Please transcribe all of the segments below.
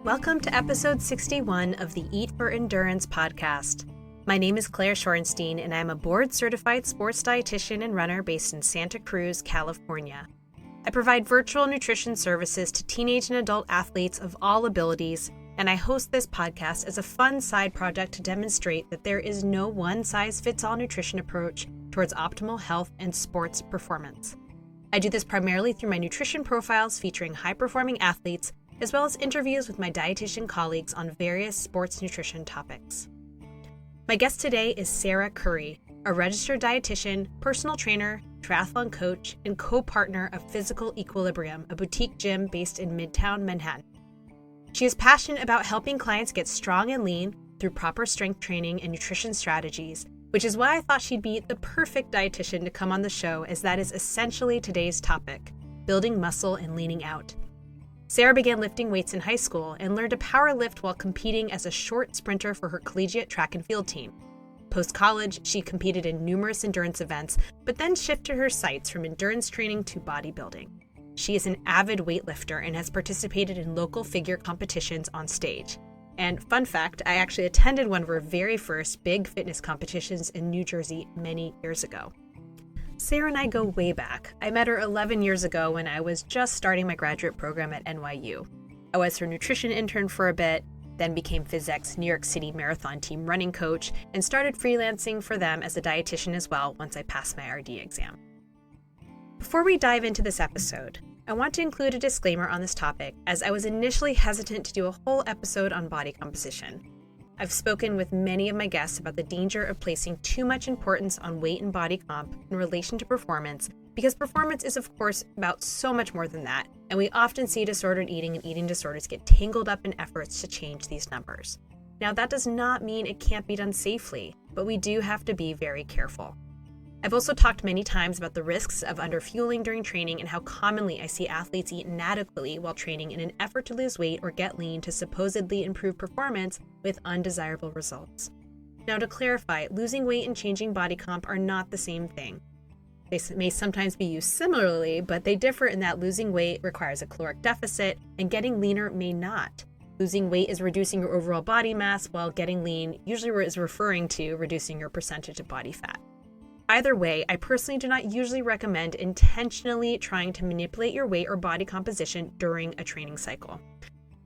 Welcome to episode 61 of the Eat for Endurance podcast. My name is Claire Shorenstein, and I'm a board-certified sports dietitian and runner based in Santa Cruz, California. I provide virtual nutrition services to teenage and adult athletes of all abilities, and I host this podcast as a fun side project to demonstrate that there is no one-size-fits-all nutrition approach towards optimal health and sports performance. I do this primarily through my nutrition profiles featuring high-performing athletes, as well as interviews with my dietitian colleagues on various sports nutrition topics. My guest today is Sarah Currie, a registered dietitian, personal trainer, triathlon coach, and co-partner of Physical Equilibrium, a boutique gym based in Midtown Manhattan. She is passionate about helping clients get strong and lean through proper strength training and nutrition strategies, which is why I thought she'd be the perfect dietitian to come on the show, as that is essentially today's topic: building muscle and leaning out. Sarah began lifting weights in high school and learned to power lift while competing as a short sprinter for her collegiate track and field team. Post-college, she competed in numerous endurance events, but then shifted her sights from endurance training to bodybuilding. She is an avid weightlifter and has participated in local figure competitions on stage. And fun fact, I actually attended one of her very first big fitness competitions in New Jersey many years ago. Sarah and I go way back. I met her 11 years ago when I was just starting my graduate program at NYU. I was her nutrition intern for a bit, then became PhysEc's New York City Marathon team running coach, and started freelancing for them as a dietitian as well once I passed my RD exam. Before we dive into this episode, I want to include a disclaimer on this topic, as I was initially hesitant to do a whole episode on body composition. I've spoken with many of my guests about the danger of placing too much importance on weight and body comp in relation to performance, because performance is of course about so much more than that, and we often see disordered eating and eating disorders get tangled up in efforts to change these numbers. Now, that does not mean it can't be done safely, but we do have to be very careful. I've also talked many times about the risks of underfueling during training and how commonly I see athletes eat inadequately while training in an effort to lose weight or get lean to supposedly improve performance with undesirable results. Now, to clarify, losing weight and changing body comp are not the same thing. They may sometimes be used similarly, but they differ in that losing weight requires a caloric deficit and getting leaner may not. Losing weight is reducing your overall body mass, while getting lean usually is referring to reducing your percentage of body fat. Either way, I personally do not usually recommend intentionally trying to manipulate your weight or body composition during a training cycle.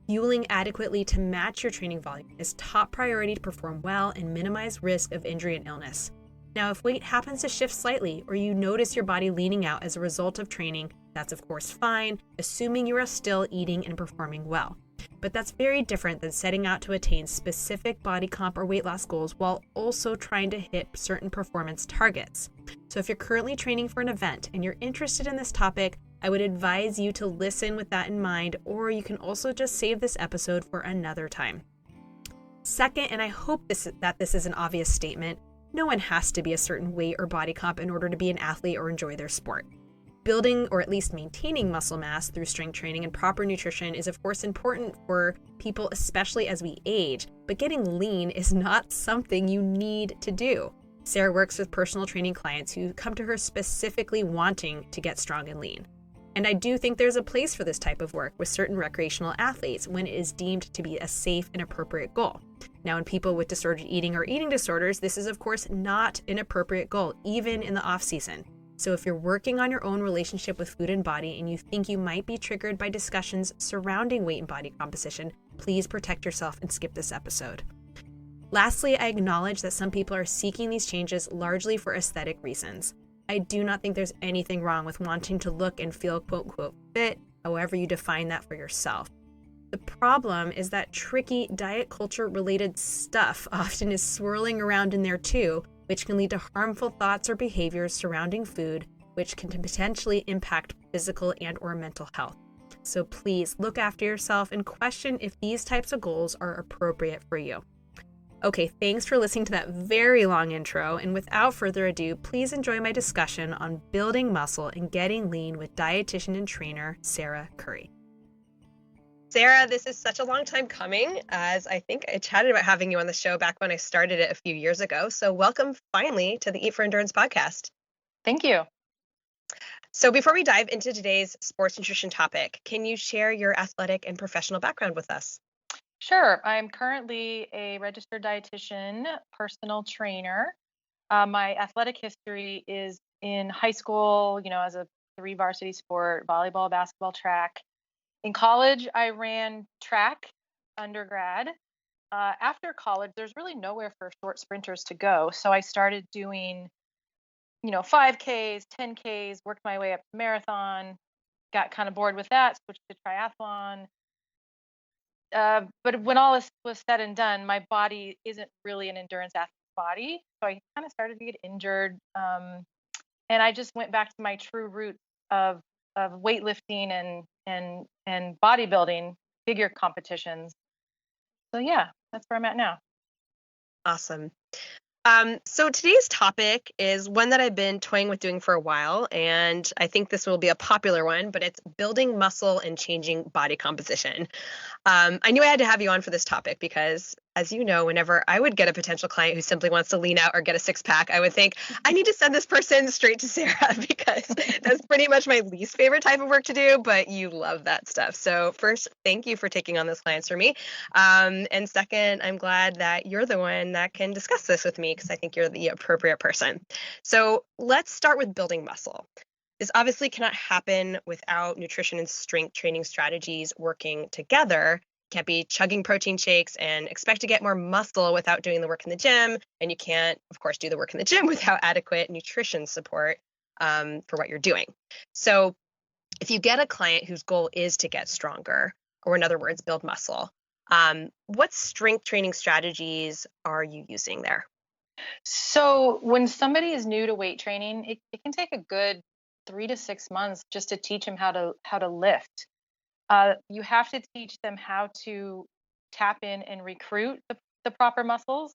Fueling adequately to match your training volume is top priority to perform well and minimize risk of injury and illness. Now, if weight happens to shift slightly or you notice your body leaning out as a result of training, that's of course fine, assuming you are still eating and performing well. But that's very different than setting out to attain specific body comp or weight loss goals while also trying to hit certain performance targets. So if you're currently training for an event and you're interested in this topic, I would advise you to listen with that in mind, or you can also just save this episode for another time. Second, and I hope that this is an obvious statement, no one has to be a certain weight or body comp in order to be an athlete or enjoy their sport. Building or at least maintaining muscle mass through strength training and proper nutrition is of course important for people, especially as we age, but getting lean is not something you need to do. Sarah works with personal training clients who come to her specifically wanting to get strong and lean. And I do think there's a place for this type of work with certain recreational athletes when it is deemed to be a safe and appropriate goal. Now, in people with disordered eating or eating disorders, this is of course not an appropriate goal, even in the off season. So if you're working on your own relationship with food and body and you think you might be triggered by discussions surrounding weight and body composition, please protect yourself and skip this episode. Lastly, I acknowledge that some people are seeking these changes largely for aesthetic reasons. I do not think there's anything wrong with wanting to look and feel quote-unquote fit, however you define that for yourself. The problem is that tricky diet culture related stuff often is swirling around in there too, which can lead to harmful thoughts or behaviors surrounding food, which can potentially impact physical and or mental health. So please look after yourself and question if these types of goals are appropriate for you. Okay, thanks for listening to that very long intro, and without further ado, please enjoy my discussion on building muscle and getting lean with dietitian and trainer Sarah Currie. Sarah, this is such a long time coming, as I think I chatted about having you on the show back when I started it a few years ago. So welcome finally to the Eat for Endurance podcast. Thank you. So before we dive into today's sports nutrition topic, can you share your athletic and professional background with us? Sure. I'm currently a registered dietitian, personal trainer. My athletic history is in high school, as a three varsity sport, volleyball, basketball, track. In college, I ran track undergrad. After college, there's really nowhere for short sprinters to go. So I started doing, 5Ks, 10Ks, worked my way up to marathon, got kind of bored with that, switched to triathlon. But when all this was said and done, my body isn't really an endurance athlete body. So I kind of started to get injured. And I just went back to my true roots of weightlifting and bodybuilding, figure competitions. So yeah, that's where I'm at now. Awesome. So today's topic is one that I've been toying with doing for a while, and I think this will be a popular one, but it's building muscle and changing body composition. I knew I had to have you on for this topic because, as you know, whenever I would get a potential client who simply wants to lean out or get a six pack, I would think, I need to send this person straight to Sarah because that's pretty much my least favorite type of work to do, but you love that stuff. So first, thank you for taking on those clients for me. And second, I'm glad that you're the one that can discuss this with me because I think you're the appropriate person. So let's start with building muscle. This obviously cannot happen without nutrition and strength training strategies working together. You can't be chugging protein shakes and expect to get more muscle without doing the work in the gym. And you can't, of course, do the work in the gym without adequate nutrition support for what you're doing. So if you get a client whose goal is to get stronger, or in other words, build muscle, what strength training strategies are you using there? So when somebody is new to weight training, it can take a good 3 to 6 months just to teach them how to lift. You have to teach them how to tap in and recruit the proper muscles.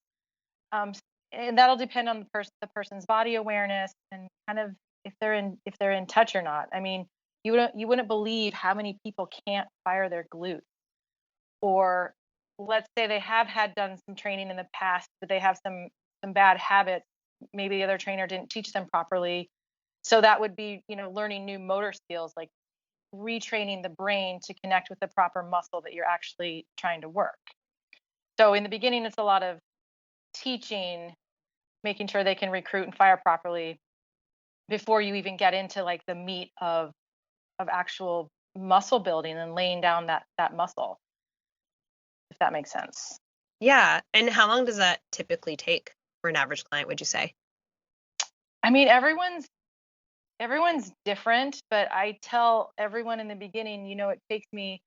Um, and that'll depend on the person's body awareness and kind of if they're in touch or not. I mean, you wouldn't believe how many people can't fire their glutes, or let's say they have had done some training in the past, but they have some bad habits. Maybe the other trainer didn't teach them properly. So that would be, learning new motor skills, like retraining the brain to connect with the proper muscle that you're actually trying to work. So in the beginning, it's a lot of teaching, making sure they can recruit and fire properly before you even get into like the meat of actual muscle building and laying down that muscle, if that makes sense. Yeah. And how long does that typically take for an average client, would you say? I mean, everyone's different, but I tell everyone in the beginning, it takes me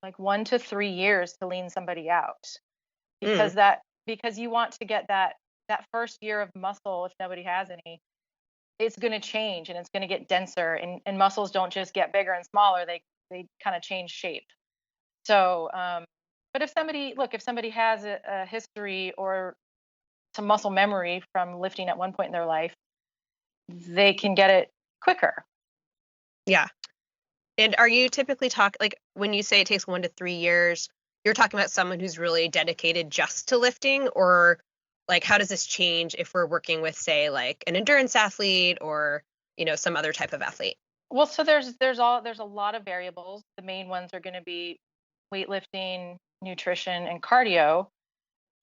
like 1 to 3 years to lean somebody out, Mm, because you want to get that first year of muscle, if nobody has any. It's going to change and it's going to get denser, and muscles don't just get bigger and smaller, they kind of change shape. So but if somebody has a history or some muscle memory from lifting at one point in their life, they can get it quicker. yeah. And are you typically like when you say it takes 1 to 3 years, you're talking about someone who's really dedicated just to lifting, or like how does this change if we're working with, say, like an endurance athlete or, some other type of athlete? Well, so there's a lot of variables. The main ones are going to be weightlifting, nutrition, and cardio.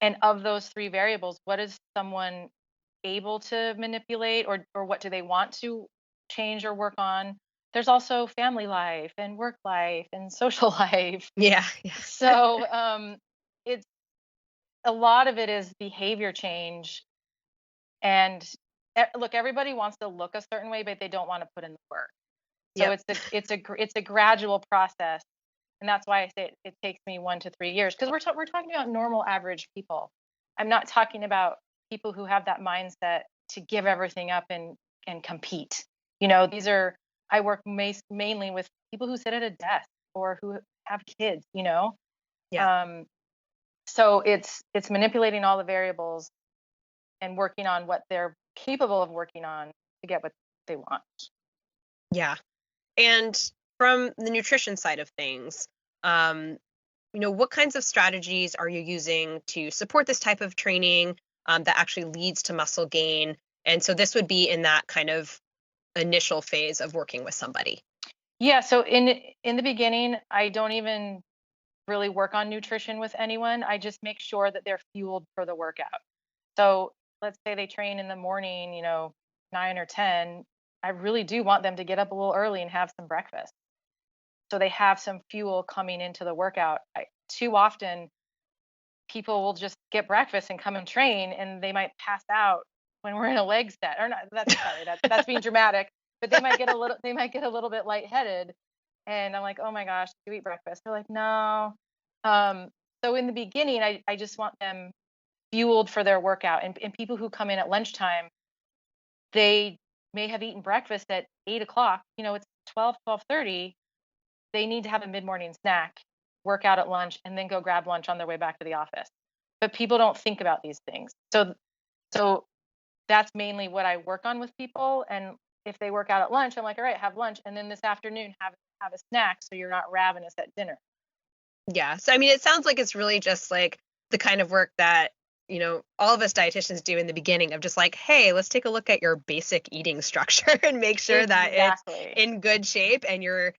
And of those three variables, what is someone able to manipulate, or what do they want to change or work on? There's also family life and work life and social life. Yeah, yeah. So it's a lot of it is behavior change. And look, everybody wants to look a certain way, but they don't want to put in the work. So Yep. it's a gradual process, and that's why I say it takes me 1 to 3 years, because we're talking about normal average people. I'm not talking about people who have that mindset to give everything up and compete. These are I work mainly with people who sit at a desk or who have kids. Yeah. Um, so it's manipulating all the variables and working on what they're capable of working on to get what they want. Yeah. And from the nutrition side of things, um, what kinds of strategies are you using to support this type of training that actually leads to muscle gain? And so this would be in that kind of initial phase of working with somebody. Yeah, so in the beginning, I don't even really work on nutrition with anyone, I just make sure that they're fueled for the workout. So let's say they train in the morning, 9 or 10. I really do want them to get up a little early and have some breakfast. So they have some fuel coming into the workout. Too often, people will just get breakfast and come and train, and they might pass out when we're in a leg set. Or not, that's being dramatic, but they might get a little bit lightheaded. And I'm like, oh my gosh, do you eat breakfast? They're like, no. Um, so in the beginning, I just want them fueled for their workout. And people who come in at lunchtime, they may have eaten breakfast at 8 o'clock. It's 12:30. They need to have a mid-morning snack, work out at lunch, and then go grab lunch on their way back to the office. But people don't think about these things. So that's mainly what I work on with people. And if they work out at lunch, I'm like, all right, have lunch, and then this afternoon have a snack so you're not ravenous at dinner. Yeah. So, I mean, it sounds like it's really just like the kind of work that, all of us dietitians do in the beginning of just like, hey, let's take a look at your basic eating structure and make sure that it's in good shape and you're,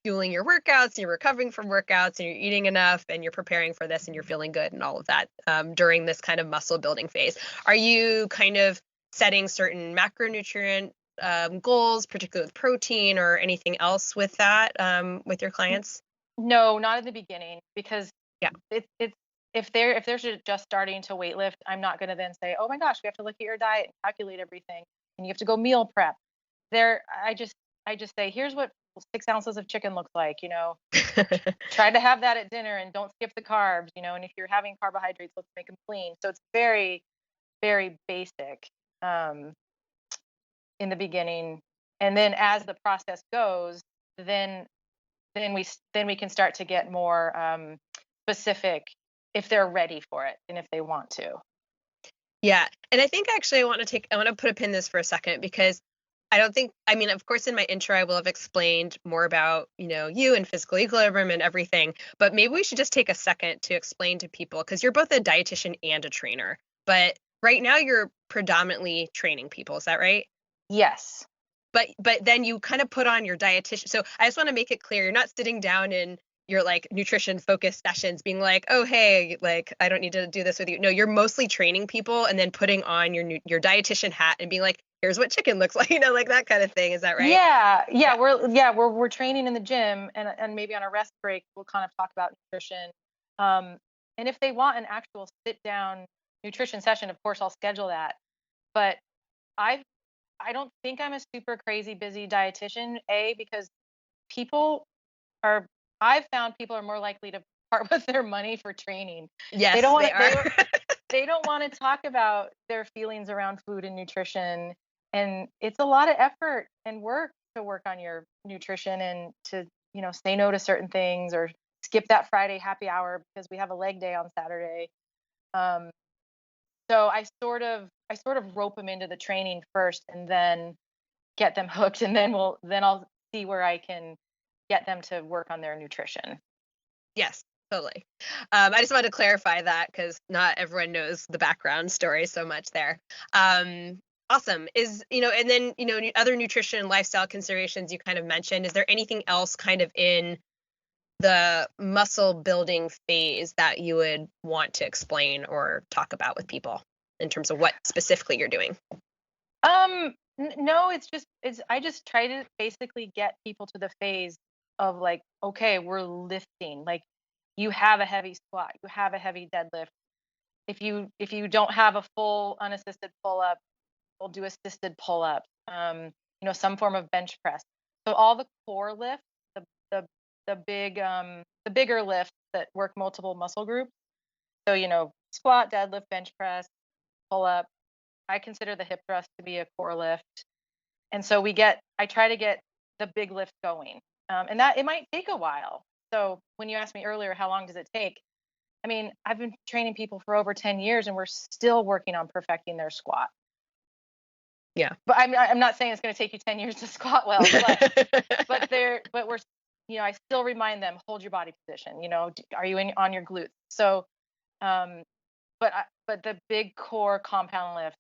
fueling your workouts and you're recovering from workouts and you're eating enough and you're preparing for this and you're feeling good and all of that during this kind of muscle building phase. Are you kind of setting certain macronutrient goals, particularly with protein or anything else with that with your clients? No, not in the beginning, because Yeah. it's if they're just starting to weight lift, I'm not going to then say, oh my gosh, we have to look at your diet and calculate everything, and you have to go meal prep. There, I just say, here's what 6 ounces of chicken looks like. Try to have that at dinner and don't skip the carbs. And if you're having carbohydrates, let's make them clean. So it's very, very basic um, in the beginning, and then as the process goes, then then we can start to get more specific if they're ready for it and if they want to. Yeah. And I think actually I want to put a pin in this for a second because I mean, of course, in my intro, I will have explained more about, you and physical equilibrium and everything, but maybe we should just take a second to explain to people because you're both a dietitian and a trainer, but right now you're predominantly training people. Is that right? Yes. But then you kind of put on your dietitian. So I just want to make it clear, you're not sitting down in your like nutrition focused sessions being like, oh, hey, like, I don't need to do this with you. No, you're mostly training people and then putting on your dietitian hat and being like, here's what chicken looks like, like that kind of thing. Is that right? Yeah. We're training in the gym, and maybe on a rest break we'll kind of talk about nutrition. Um, and if they want an actual sit down nutrition session, of course I'll schedule that. But I I don't think I'm a super crazy busy dietitian, because people are I've found people are more likely to part with their money for training. They Yes, don't want they to are. they don't want to talk about their feelings around food and nutrition, and it's a lot of effort and work to work on your nutrition and to, say no to certain things or skip that Friday happy hour because we have a leg day on Saturday. Um, so I sort of rope them into the training first and then get them hooked, and then I'll see where I can get them to work on their nutrition. Yes, totally. I just wanted to clarify that because not everyone knows the background story so much there. Awesome. And then, other nutrition and lifestyle considerations you kind of mentioned. Is there anything else kind of in the muscle building phase that you would want to explain or talk about with people in terms of what specifically you're doing? No, it's I just try to basically get people to the phase of like, okay, we're lifting. Like, you have a heavy squat, you have a heavy deadlift. If you don't have a full unassisted pull up, we'll do assisted pull up. Some form of bench press. So all the core lifts, the the the bigger lifts that work multiple muscle groups. So, squat, deadlift, bench press, pull up. I consider the hip thrust to be a core lift. And so I try to get the big lift going. And that it might take a while. So when you asked me earlier, how long does it take? I mean, I've been training people for over 10 years and we're still working on perfecting their squat. Yeah. But I'm not saying it's going to take you 10 years to squat well, but we're, I still remind them, hold your body position. Are you on your glutes? So, um, but the big core compound lift,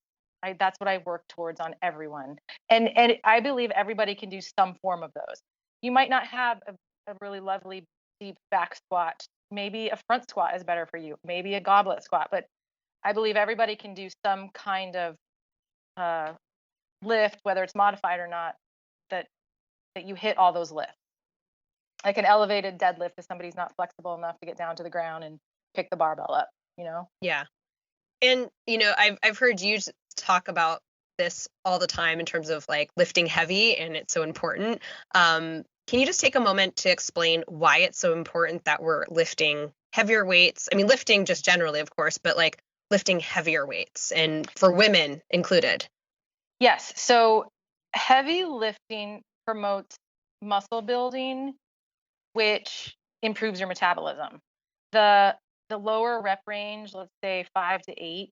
that's what I work towards on everyone. And I believe everybody can do some form of those. You might not have a really lovely deep back squat maybe a front squat is better for you, maybe a goblet squat. But I believe everybody can do some kind of uh, lift, whether it's modified or not, that you hit all those lifts. Like an elevated deadlift if somebody's not flexible enough to get down to the ground and pick the barbell up, you know? Yeah. And, I've heard you talk about this all the time in terms of like lifting heavy, and it's so important. Can you just take a moment to explain why it's so important that we're lifting heavier weights? I mean, lifting just generally, of course, but like lifting heavier weights and for women included. Yes. So heavy lifting promotes muscle building, which improves your metabolism. The the lower rep range, let's say 5 to 8,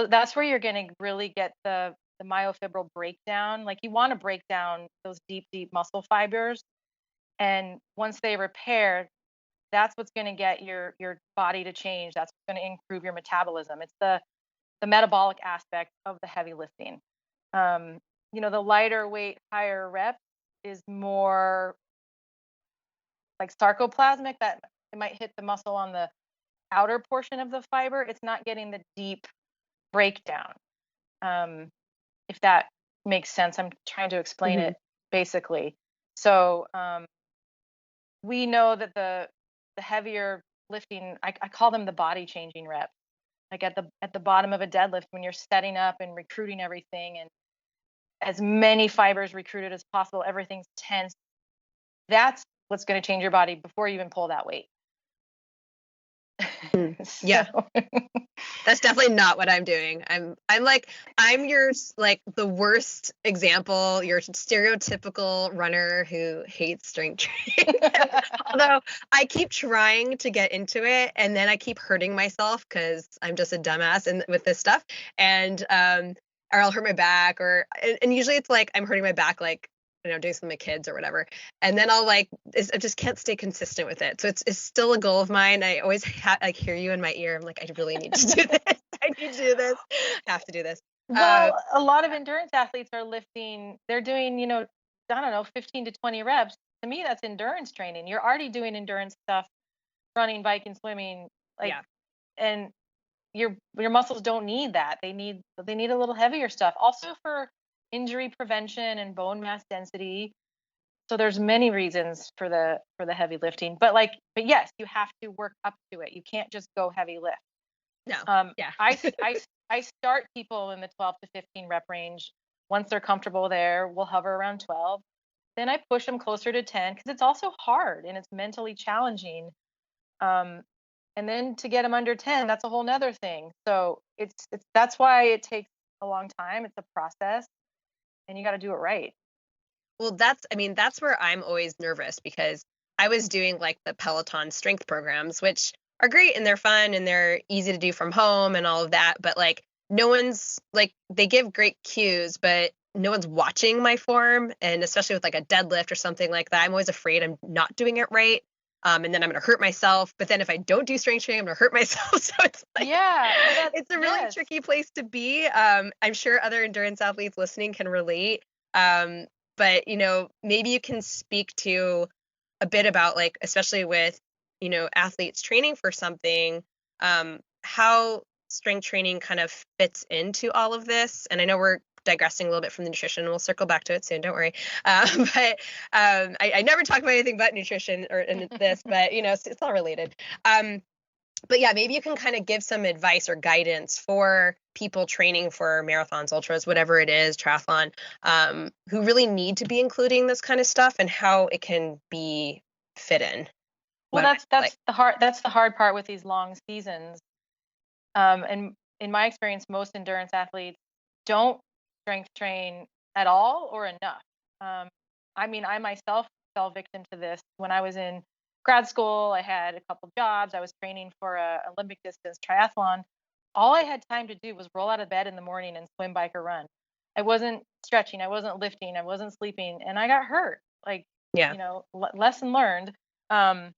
that's where you're going to really get the myofibril breakdown. Like you want to break down those deep muscle fibers, and once they repair, that's what's going to get your body to change. That's what's going to improve your metabolism. It's the metabolic aspect of the heavy lifting. Um, the lighter weight, higher rep is more like sarcoplasmic, that it might hit the muscle on the outer portion of the fiber. It's not getting the deep breakdown. Um, if that makes sense, I'm trying to explain Hmm. it basically. So we know that the heavier lifting, I call them the body changing reps. Like at the bottom of a deadlift, when you're setting up and recruiting everything, and as many fibers recruited as possible, everything's tense. That's what's going to change your body before you even pull that weight. Mm. So Yeah. That's definitely not what I'm doing. I'm your like the worst example, your stereotypical runner who hates strength training. Although I keep trying to get into it, and then I keep hurting myself because I'm just a dumbass with this stuff. And or I'll hurt my back, and usually it's like I'm hurting my back like doing something with my kids or whatever. And then I just can't stay consistent with it. So it's still a goal of mine. I always hear you in my ear. I'm like, I really need to do this. I need to do this. I have to do this. well, a lot of endurance athletes are lifting, they're doing, I don't know, 15 to 20 reps. To me, that's endurance training. You're already doing endurance stuff, running, biking, swimming, like, Yeah. and your muscles don't need that. They need a little heavier stuff. Also for injury prevention and bone mass density. So there's many reasons for the heavy lifting. But yes, you have to work up to it. You can't just go heavy lift. No. Yeah. I start people in the 12 to 15 rep range. Once they're comfortable there, we'll hover around 12. Then I push them closer to 10 because it's also hard and it's mentally challenging. Um, and then to get them under 10, that's a whole nother thing. So it's that's why it takes a long time. It's a process, and you got to do it right. Well, that's where I'm always nervous because I was doing like the Peloton strength programs, which are great and they're fun and they're easy to do from home and all of that. But like, no one's like, they give great cues, but no one's watching my form. And especially with like a deadlift or something like that, I'm always afraid I'm not doing it right. And then I'm going to hurt myself. But then if I don't do strength training, I'm going to hurt myself. So it's like, Yeah, it's a really yes. tricky place to be. I'm sure other endurance athletes listening can relate. But maybe you can speak to a bit about like, especially with athletes training for something, how strength training kind of fits into all of this. And I know we're digressing a little bit from the nutrition, and we'll circle back to it soon, don't worry. But I never talk about anything but nutrition or in this, but it's all related. But yeah, maybe you can kind of give some advice or guidance for people training for marathons, ultras, whatever it is, triathlon, who really need to be including this kind of stuff and how it can be fit in. Well, What that's like, that's the hard part with these long seasons. And in my experience, most endurance athletes don't strength train at all or enough. Um, I mean, I myself fell victim to this when I was in grad school. I had a couple jobs. I was training for a Olympic distance triathlon. All I had time to do was roll out of bed in the morning and swim, bike, or run. I wasn't stretching. I wasn't lifting. I wasn't sleeping, and I got hurt. Like, yeah. lesson learned. Um,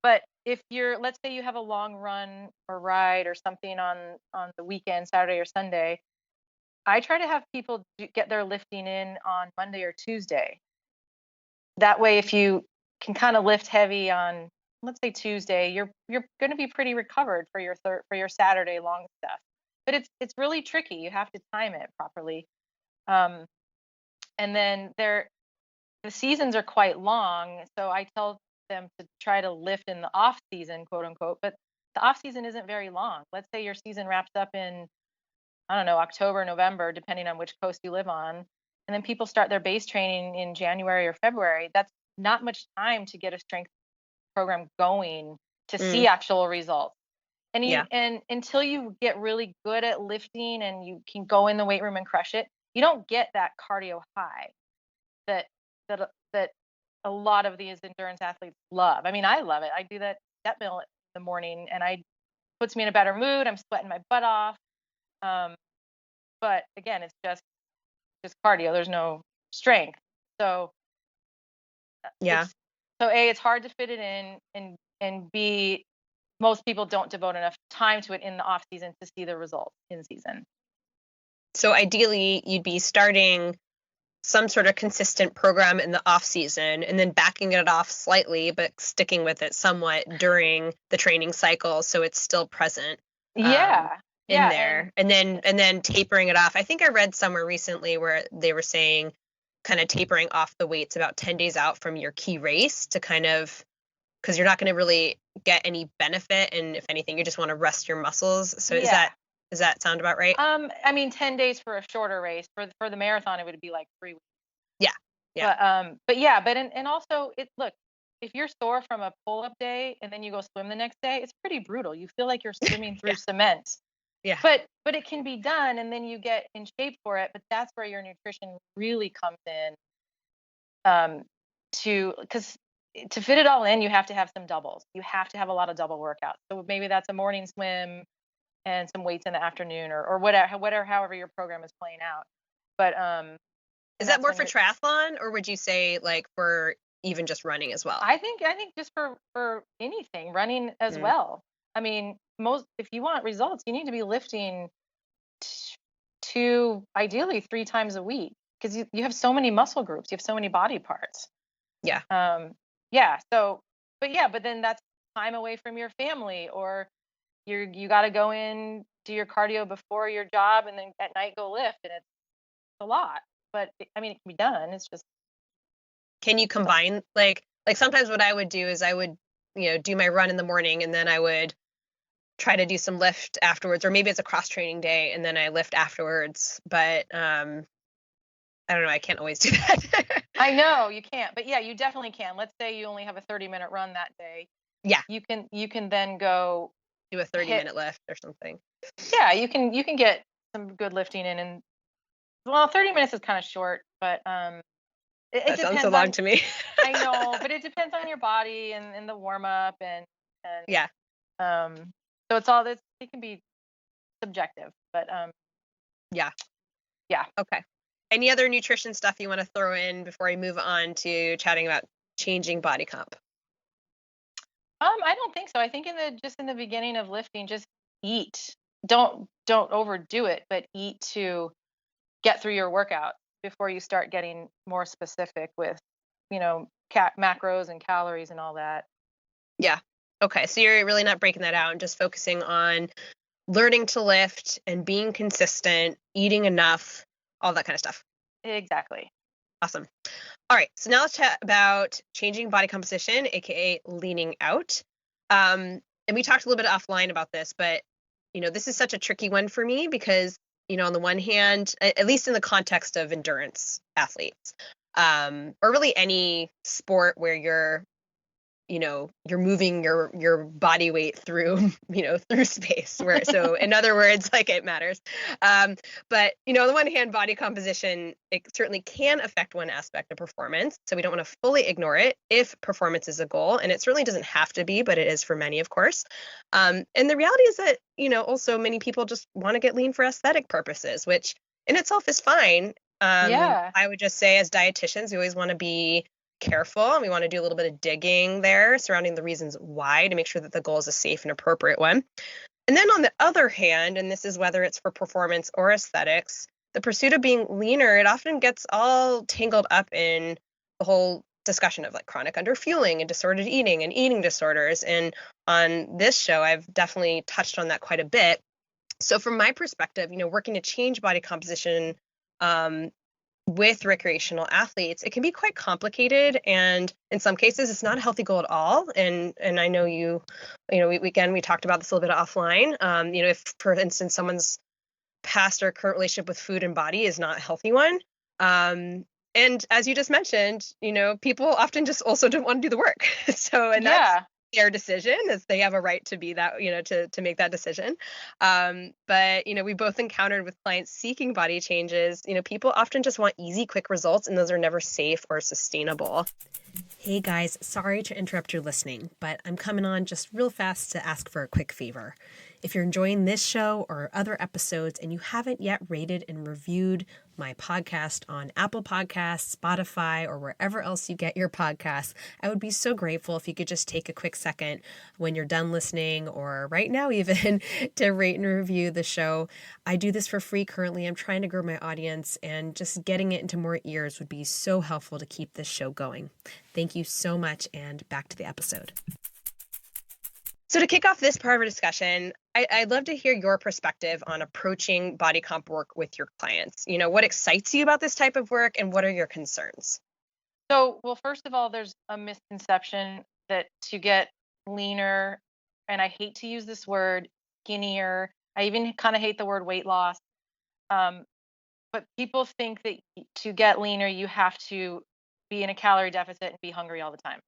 but if let's say you have a long run or ride or something on the weekend, Saturday or Sunday, I try to have people get their lifting in on Monday or Tuesday. That way, if you can kind of lift heavy on let's say Tuesday, you're going to be pretty recovered for for your Saturday long stuff. But it's really tricky. You have to time it properly. Um, and then the seasons are quite long, so I tell them to try to lift in the off season, quote unquote. But the off season isn't very long. Let's say your season wraps up in, I don't know, October, November, depending on which coast you live on. And then people start their base training in January or February. That's not much time to get a strength program going to Mm, see actual results. yeah. And until you get really good at lifting and you can go in the weight room and crush it, you don't get that cardio high that that a lot of these endurance athletes love. I mean, I love it. I do that step mill in the morning, and I puts me in a better mood. I'm sweating my butt off. Um, but again, it's just cardio. There's no strength. So Yeah. it's A, it's hard to fit it in, and B, most people don't devote enough time to it in the off season to see the results in season. So ideally, you'd be starting some sort of consistent program in the off season and then backing it off slightly, but sticking with it somewhat during the training cycle, so it's still present um, Yeah, in yeah, there, and then tapering it off. I think I read somewhere recently where they were saying kind of tapering off the weights about 10 days out from your key race to kind of, because you're not going to really get any benefit, and if anything, you just want to rest your muscles. So is yeah. that does that sound about right? I mean, 10 days for a shorter race. For the marathon, it would be like 3 weeks. Yeah. Yeah. But yeah, and also it look, if you're sore from a pull-up day and then you go swim the next day, it's pretty brutal. You feel like you're swimming Yeah. through cement. Yeah. But it can be done, and then you get in shape for it. But that's where your nutrition really comes in. To because to fit it all in, you have to have some doubles. You have to have a lot of double workouts. So maybe that's a morning swim and some weights in the afternoon, or whatever, however your program is playing out. But Is and that that's more when for you're. triathlon, or would you say like for even just running as well? I think just for anything, running as Mm, well. I mean, most if you want results, you need to be lifting t- two, ideally 3 times a week, because you have so many muscle groups, you have so many body parts. yeah. Um, yeah. But then that's time away from your family, or you got to go in, do your cardio before your job, and then at night go lift, and it's a lot. But I mean, it can be done. It's just Can you combine like sometimes what I would do is I would, do my run in the morning and then I would try to do some lift afterwards, or maybe it's a cross training day and then I lift afterwards. But I don't know, I can't always do that. I know you can't, but yeah, you definitely can. Let's say you only have a 30-minute run that day. Yeah, You can then go do a hit. 30-minute lift or something. Yeah, you can get some good lifting in, and well, 30 minutes is kind of short, but it That sounds so depends long on. to me. I know, but it depends on your body and the warm up, and Yeah, so it's all this. It can be subjective, but yeah. yeah. Okay. Any other nutrition stuff you want to throw in before we move on to chatting about changing body comp? I don't think so. I think in the beginning of lifting, just eat. Don't overdo it, but eat to get through your workout before you start getting more specific with, macros and calories and all that. Yeah. Okay. So you're really not breaking that out and just focusing on learning to lift and being consistent, eating enough, all that kind of stuff. Exactly. Awesome. All right. So now let's chat about changing body composition, aka leaning out. And we talked a little bit offline about this, but this is such a tricky one for me because, on the one hand, at least in the context of endurance athletes, or really any sport where you're moving your body weight through through space, where so in other words, like, it matters. But on the one hand, body composition, it certainly can affect one aspect of performance, so we don't want to fully ignore it if performance is a goal, and it certainly doesn't have to be, but it is for many, of course. And the reality is that also many people just want to get lean for aesthetic purposes, which in itself is fine. Yeah. I would just say, as dietitians, we always want to be careful, and we want to do a little bit of digging there surrounding the reasons why to make sure that the goal is a safe and appropriate one. And then on the other hand, and this is whether it's for performance or aesthetics, the pursuit of being leaner, it often gets all tangled up in the whole discussion of like chronic underfueling and disordered eating and eating disorders. And on this show, I've definitely touched on that quite a bit. So from my perspective, working to change body composition with recreational athletes, it can be quite complicated, and in some cases it's not a healthy goal at all. And I know we talked about this a little bit offline. If for instance someone's past or current relationship with food and body is not a healthy one, and as you just mentioned, people often just also don't want to do the work. And that's their decision, as they have a right to be that, to make that decision. But we both encountered with clients seeking body changes, people often just want easy, quick results, and those are never safe or sustainable. Hey guys, sorry to interrupt your listening, but I'm coming on just real fast to ask for a quick favor. If you're enjoying this show or other episodes and you haven't yet rated and reviewed my podcast on Apple Podcasts, Spotify, or wherever else you get your podcasts, I would be so grateful if you could just take a quick second when you're done listening, or right now even, to rate and review the show. I do this for free currently. I'm trying to grow my audience, and just getting it into more ears would be so helpful to keep this show going. Thank you so much, and back to the episode. So to kick off this part of our discussion, I'd love to hear your perspective on approaching body comp work with your clients. What excites you about this type of work, and what are your concerns? So, well, first of all, there's a misconception that to get leaner, and I hate to use this word, skinnier, I even kind of hate the word weight loss. Um, but people think that to get leaner, you have to be in a calorie deficit and be hungry all the time.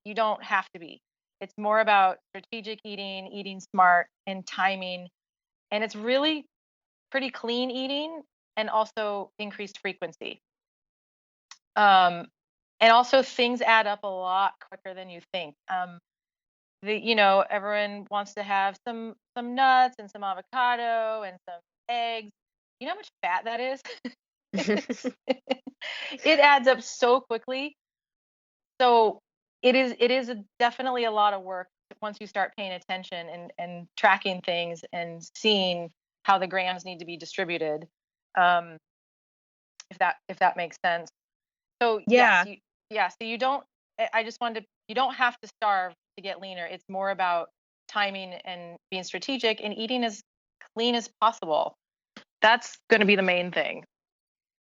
You don't have to be. It's more about strategic eating, eating smart, and timing. And it's really pretty clean eating, and also increased frequency. And also things add up a lot quicker than you think. Everyone wants to have some nuts and some avocado and some eggs. You know how much fat that is? It adds up so quickly. So it is definitely a lot of work once you start paying attention and tracking things and seeing how the grams need to be distributed. Um, if that makes sense. So Yeah. so you don't. I just wanted to. You don't have to starve to get leaner. It's more about timing and being strategic and eating as clean as possible. That's going to be the main thing.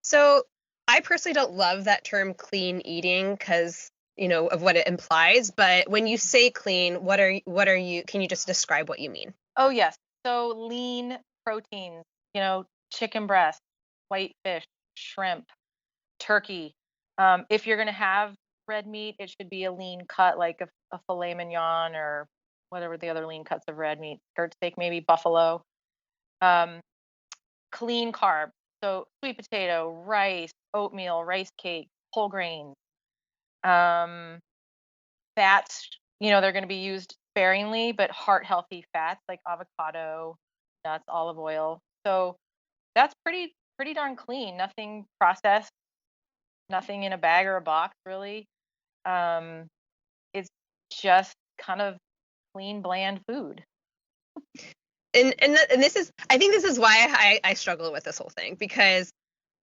So I personally don't love that term clean eating because, of what it implies. But when you say clean, what are you, can you just describe what you mean? Oh, yes. So lean proteins, chicken breast, white fish, shrimp, turkey. If you're going to have red meat, it should be a lean cut, like a filet mignon or whatever the other lean cuts of red meat, skirt steak, maybe buffalo. Um, Clean carb. So sweet potato, rice, oatmeal, rice cake, whole grains. Um, Fats, they're going to be used sparingly, but heart healthy fats like avocado, nuts, olive oil. So that's pretty darn clean. Nothing processed, nothing in a bag or a box really. Um, it's just kind of clean, bland food. And this is, I think this is why I struggle with this whole thing, because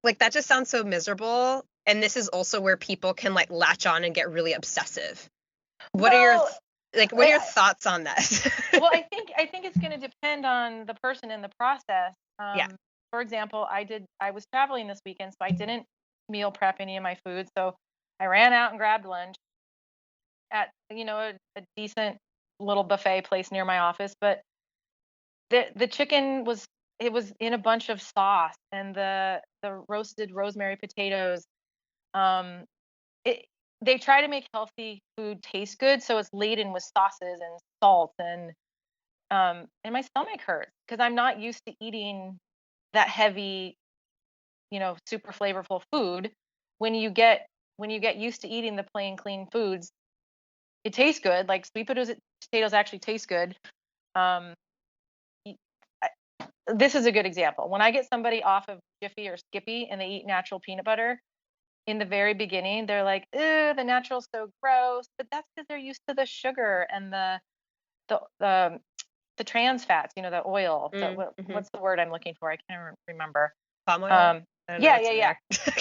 like that just sounds so miserable. And this is also where people can like latch on and get really obsessive. What are your thoughts on that? Well, I think it's going to depend on the person in the process. Yeah. For example, I was traveling this weekend, so I didn't meal prep any of my food. So I ran out and grabbed lunch at a decent little buffet place near my office. But the chicken was in a bunch of sauce, and the roasted rosemary potatoes. Um, it They try to make healthy food taste good, so it's laden with sauces and salt, and my stomach hurts because I'm not used to eating that heavy, super flavorful food. When you get used to eating the plain clean foods, it tastes good. Like sweet potatoes actually taste good. Um, y- this is a good example. When I get somebody off of Jiffy or Skippy and they eat natural peanut butter, in the very beginning, they're like, "Ew, the natural's so gross," but that's because they're used to the sugar and the the the trans fats, the oil. Mm-hmm. What's the word I'm looking for? I can't remember. Palm oil? I don't know Yeah, what's yeah, in yeah,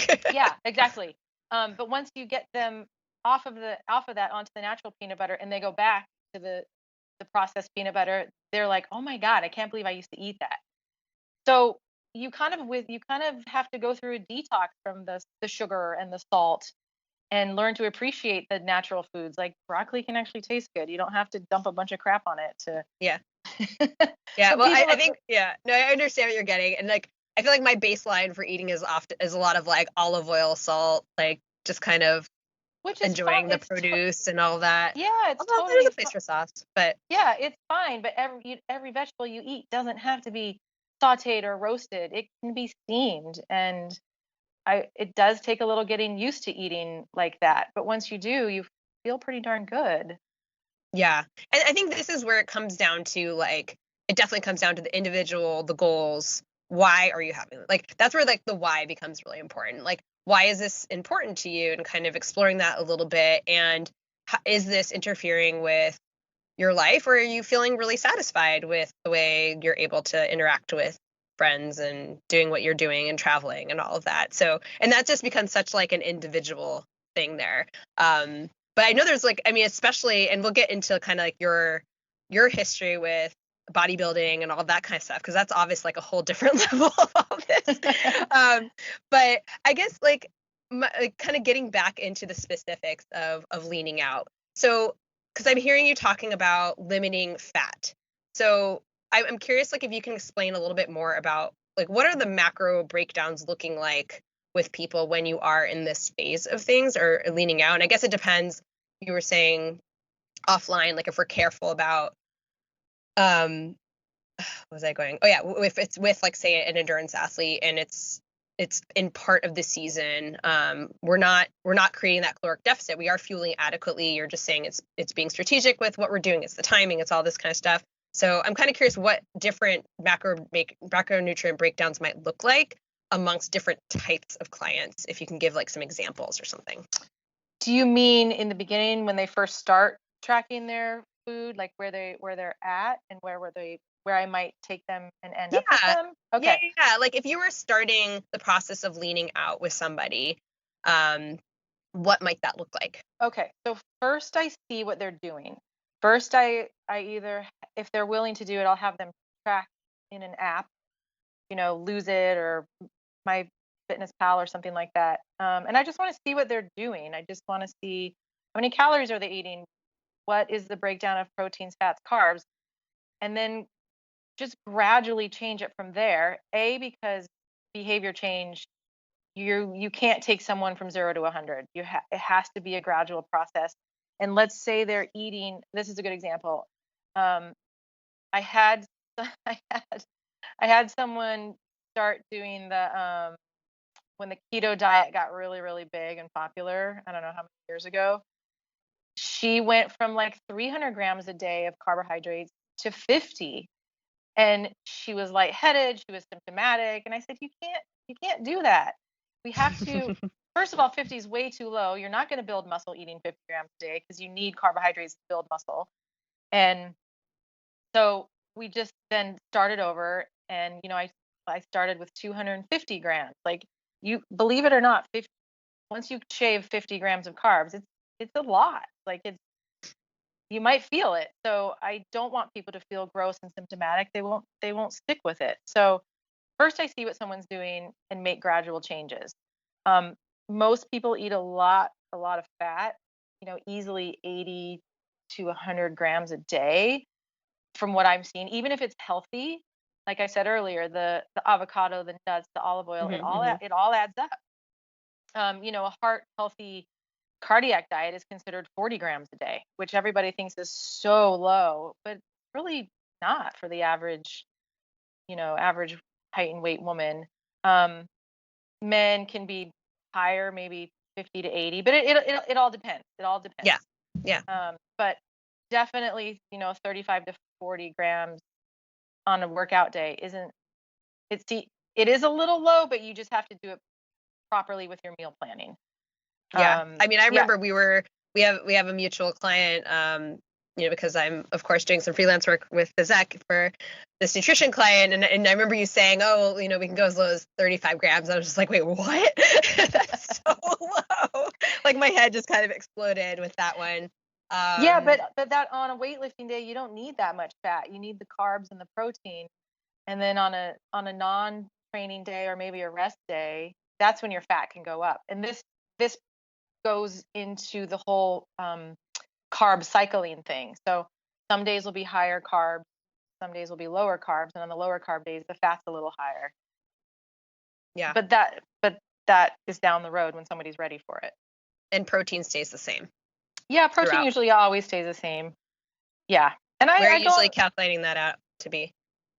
there. yeah, exactly. But once you get them off of that onto the natural peanut butter, and they go back to the processed peanut butter, they're like, "Oh my God, I can't believe I used to eat that." So you kind of have to go through a detox from the sugar and the salt, and learn to appreciate the natural foods. Like broccoli can actually taste good. You don't have to dump a bunch of crap on it to. Yeah. Yeah. But Well, people, I think, yeah, no, I understand what you're getting. And like, I feel like my baseline for eating is a lot of like olive oil, salt, like just kind of which is fine. enjoying the produce and all that. Yeah, it's Although there's a totally place for sauce, but yeah, it's fine. But every vegetable you eat doesn't have to be sautéed or roasted. It can be steamed, and it does take a little getting used to eating like that. But once you do, you feel pretty darn good. yeah. And I think this is where it comes down to like, it definitely comes down to the individual, the goals. Why are you having it? Like, that's where like the why becomes really important. Like, why is this important to you? And kind of exploring that a little bit. And is this interfering with your life, or are you feeling really satisfied with the way you're able to interact with friends and doing what you're doing and traveling and all of that? So, and that just becomes such like an individual thing there. But I know there's like, I mean, especially, and we'll get into kind of like your history with bodybuilding and all that kind of stuff, because that's obviously like a whole different level of all this. But I guess like, like kind of getting back into the specifics of leaning out. So because I'm hearing you talking about limiting fat. So I'm curious, like, if you can explain a little bit more about, like, what are the macro breakdowns looking like with people when you are in this phase of things or leaning out? And I guess it depends. You were saying offline, like, if we're careful about, what was I going? Oh yeah, if it's with like say an endurance athlete and it's in part of the season, we're not creating that caloric deficit. We are fueling adequately. You're just saying it's being strategic with what we're doing. It's the timing. It's all this kind of stuff. So I'm kind of curious what different macronutrient breakdowns might look like amongst different types of clients. If you can give like some examples or something. Do you mean in the beginning when they first start tracking their food, like where they're at and where I might take them and end up with Yeah. them? Yeah, Okay. yeah. Like if you were starting the process of leaning out with somebody, um, what might that look like? Okay. So first I see what they're doing. First I either, if they're willing to do it, I'll have them track in an app, Lose It or My Fitness Pal or something like that. And I just want to see what they're doing. I just want to see how many calories are they eating, what is the breakdown of proteins, fats, carbs, and then just gradually change it from there. Because behavior change, you can't take someone from 0 to 100. It has to be a gradual process. And let's say they're eating. This is a good example. Um, I had I had I had someone start doing the when the keto diet got really really big and popular. I don't know how many years ago. She went from like 300 grams a day of carbohydrates to 50, and she was lightheaded, she was symptomatic, and I said, you can't do that. We have to, first of all, 50 is way too low. You're not going to build muscle eating 50 grams a day because you need carbohydrates to build muscle. And so we just then started over, and I started with 250 grams. Like, you believe it or not, once you shave 50 grams of carbs, it's a lot. Like, you might feel it. So I don't want people to feel gross and symptomatic. They won't stick with it. So first I see what someone's doing and make gradual changes. Um, Most people eat a lot of fat, easily 80 to 100 grams a day from what I'm seeing, even if it's healthy. Like I said earlier, the avocado, the nuts, the olive oil, Hmm, hmm. it all adds up. A heart healthy cardiac diet is considered 40 grams a day, which everybody thinks is so low, but really not for the average height and weight woman. Um, Men can be higher, maybe 50 to 80, but it all depends. It all Yeah. depends. Yeah. But definitely, 35 to 40 grams on a workout day isn't, it is a little low, but you just have to do it properly with your meal planning. Yeah. I mean, I Yeah. remember we have a mutual client. because I'm, of course, doing some freelance work with Zach for this nutrition client. And I remember you saying, oh, well, we can go as low as 35 grams. I was just like, wait, what? That's so low. Like my head just kind of exploded with that one. Yeah, but that on a weightlifting day, you don't need that much fat. You need the carbs and the protein. And then on a non-training day or maybe a rest day, that's when your fat can go up. And this goes into the whole carb cycling thing. So some days will be higher carbs, some days will be lower carbs, and on the lower carb days, the fat's a little higher. Yeah. But that is down the road when somebody's ready for it. And protein stays the same. Yeah, protein throughout. usually always stays the same. Yeah. And Where are I you go usually on, calculating that out to be?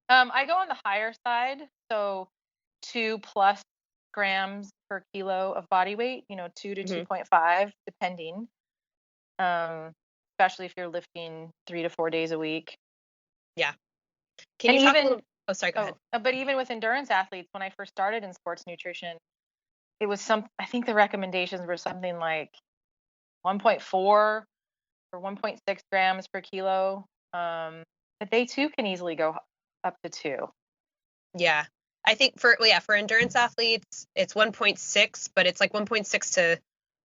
I go on the higher side, so 2+ grams per kilo of body weight, 2 to Mm-hmm. 2.5 depending. Especially if you're lifting 3 to 4 days a week. Yeah. Can And you talk a even little? Oh, sorry. Go ahead. but even with endurance athletes, when I first started in sports nutrition, it was I think the recommendations were something like 1.4 or 1.6 grams per kilo. But they too can easily go up to 2. Yeah. I think for endurance athletes, it's 1.6, but it's like 1.6 to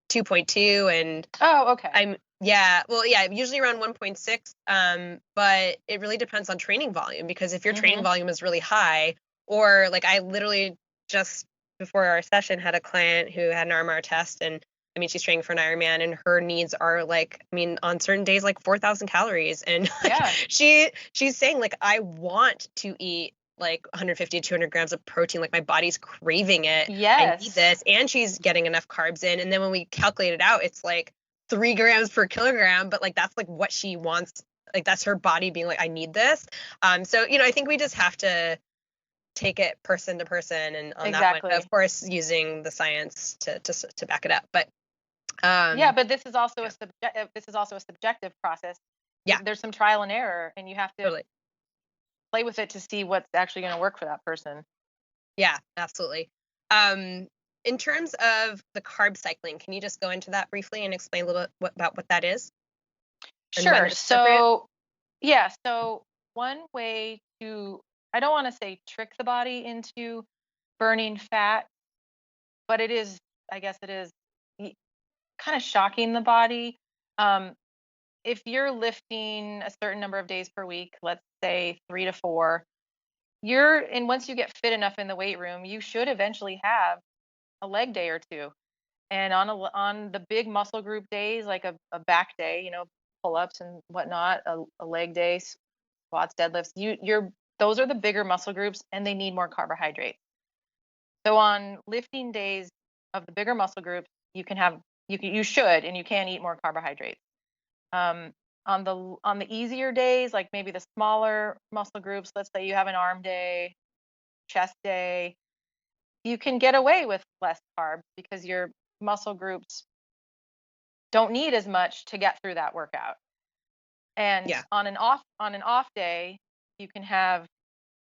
2.2. And Oh, okay. usually around 1.6. But it really depends on training volume, because if your training volume is really high, or like I literally just before our session had a client who had an RMR test, and I mean, she's training for an Ironman, and her needs are like, I mean, on certain days, like 4,000 calories. And Yeah. she's saying like, I want to eat like 150 to 200 grams of protein. Like my body's craving it. Yes. I need this. And she's getting enough carbs in. And then when we calculate it out, it's like 3 grams per kilogram, but like, that's like what she wants. Like that's her body being like, I need this. So, I think we just have to take it person to person and on that one, but of course, using the science to back it up. But but this is also a subjective process. Yeah, there's some trial and error, and you have to totally play with it to see what's actually going to work for that person. Yeah, absolutely. In terms of the carb cycling, can you just go into that briefly and explain a little bit about what that is? Sure. So one way to, I don't want to say trick the body into burning fat, but I guess it is kind of shocking the body. If you're lifting a certain number of days per week, let's say 3 to 4, and once you get fit enough in the weight room, you should eventually have a leg day or two. And on the big muscle group days, like a back day, pull-ups and whatnot, a leg day, squats, deadlifts, those are the bigger muscle groups, and they need more carbohydrates. So on lifting days of the bigger muscle groups, you should and you can eat more carbohydrates. On the easier days, like maybe the smaller muscle groups, let's say you have an arm day, chest day, you can get away with less carbs because your muscle groups don't need as much to get through that workout. And on an off day, you can have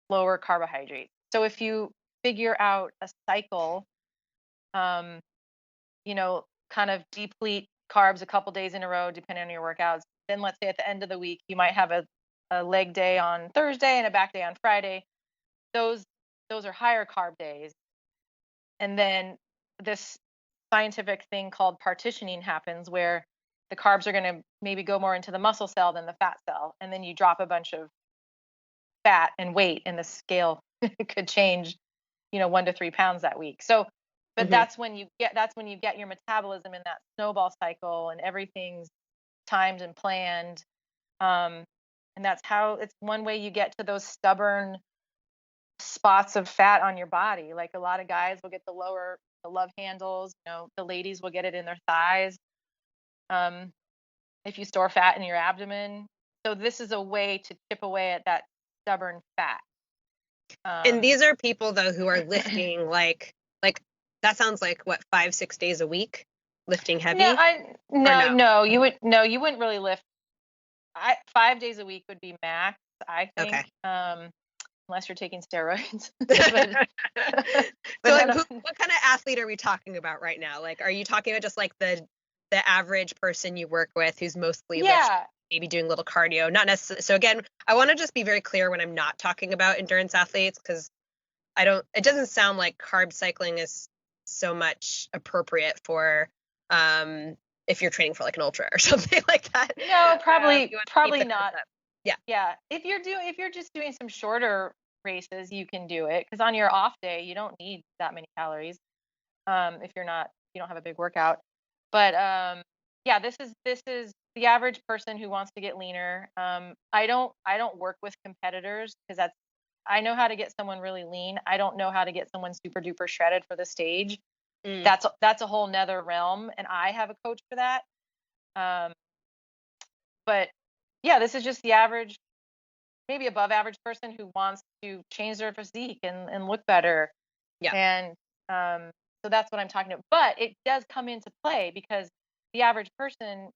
lower carbohydrates. So if you figure out a cycle, kind of deplete carbs a couple days in a row, depending on your workouts. Then let's say at the end of the week, you might have a leg day on Thursday and a back day on Friday. Those are higher carb days. And then this scientific thing called partitioning happens, where the carbs are going to maybe go more into the muscle cell than the fat cell. And then you drop a bunch of fat and weight, and the scale could change, 1 to 3 pounds that week. So, but that's when you get your metabolism in that snowball cycle, and everything's timed and planned. And that's how it's one way you get to those stubborn spots of fat on your body. Like a lot of guys will get the love handles, the ladies will get it in their thighs. If you store fat in your abdomen. So this is a way to chip away at that stubborn fat. And these are people though who are lifting like that sounds like what, 5-6 days a week lifting heavy? No, you wouldn't really lift. 5 days a week would be max, I think. Okay. Unless you're taking steroids. So like, what kind of athlete are we talking about right now? Like, are you talking about just like the average person you work with who's mostly lifting maybe doing a little cardio, not necessarily. So again, I want to just be very clear when I'm not talking about endurance athletes, because it doesn't sound like carb cycling is so much appropriate for, if you're training for like an ultra or something like that. No, You want to keep probably the not. concept. Yeah. Yeah. If you're just doing some shorter races, you can do it, because on your off day, you don't need that many calories. If you don't have a big workout. But yeah, this is the average person who wants to get leaner. I don't work with competitors, because I know how to get someone really lean. I don't know how to get someone super duper shredded for the stage. Mm, That's a whole nether realm, and I have a coach for that. Um, but yeah, this is just the average, maybe above average person who wants to change their physique and look better. yeah. And um, so that's what I'm talking about. But it does come into play, because the average person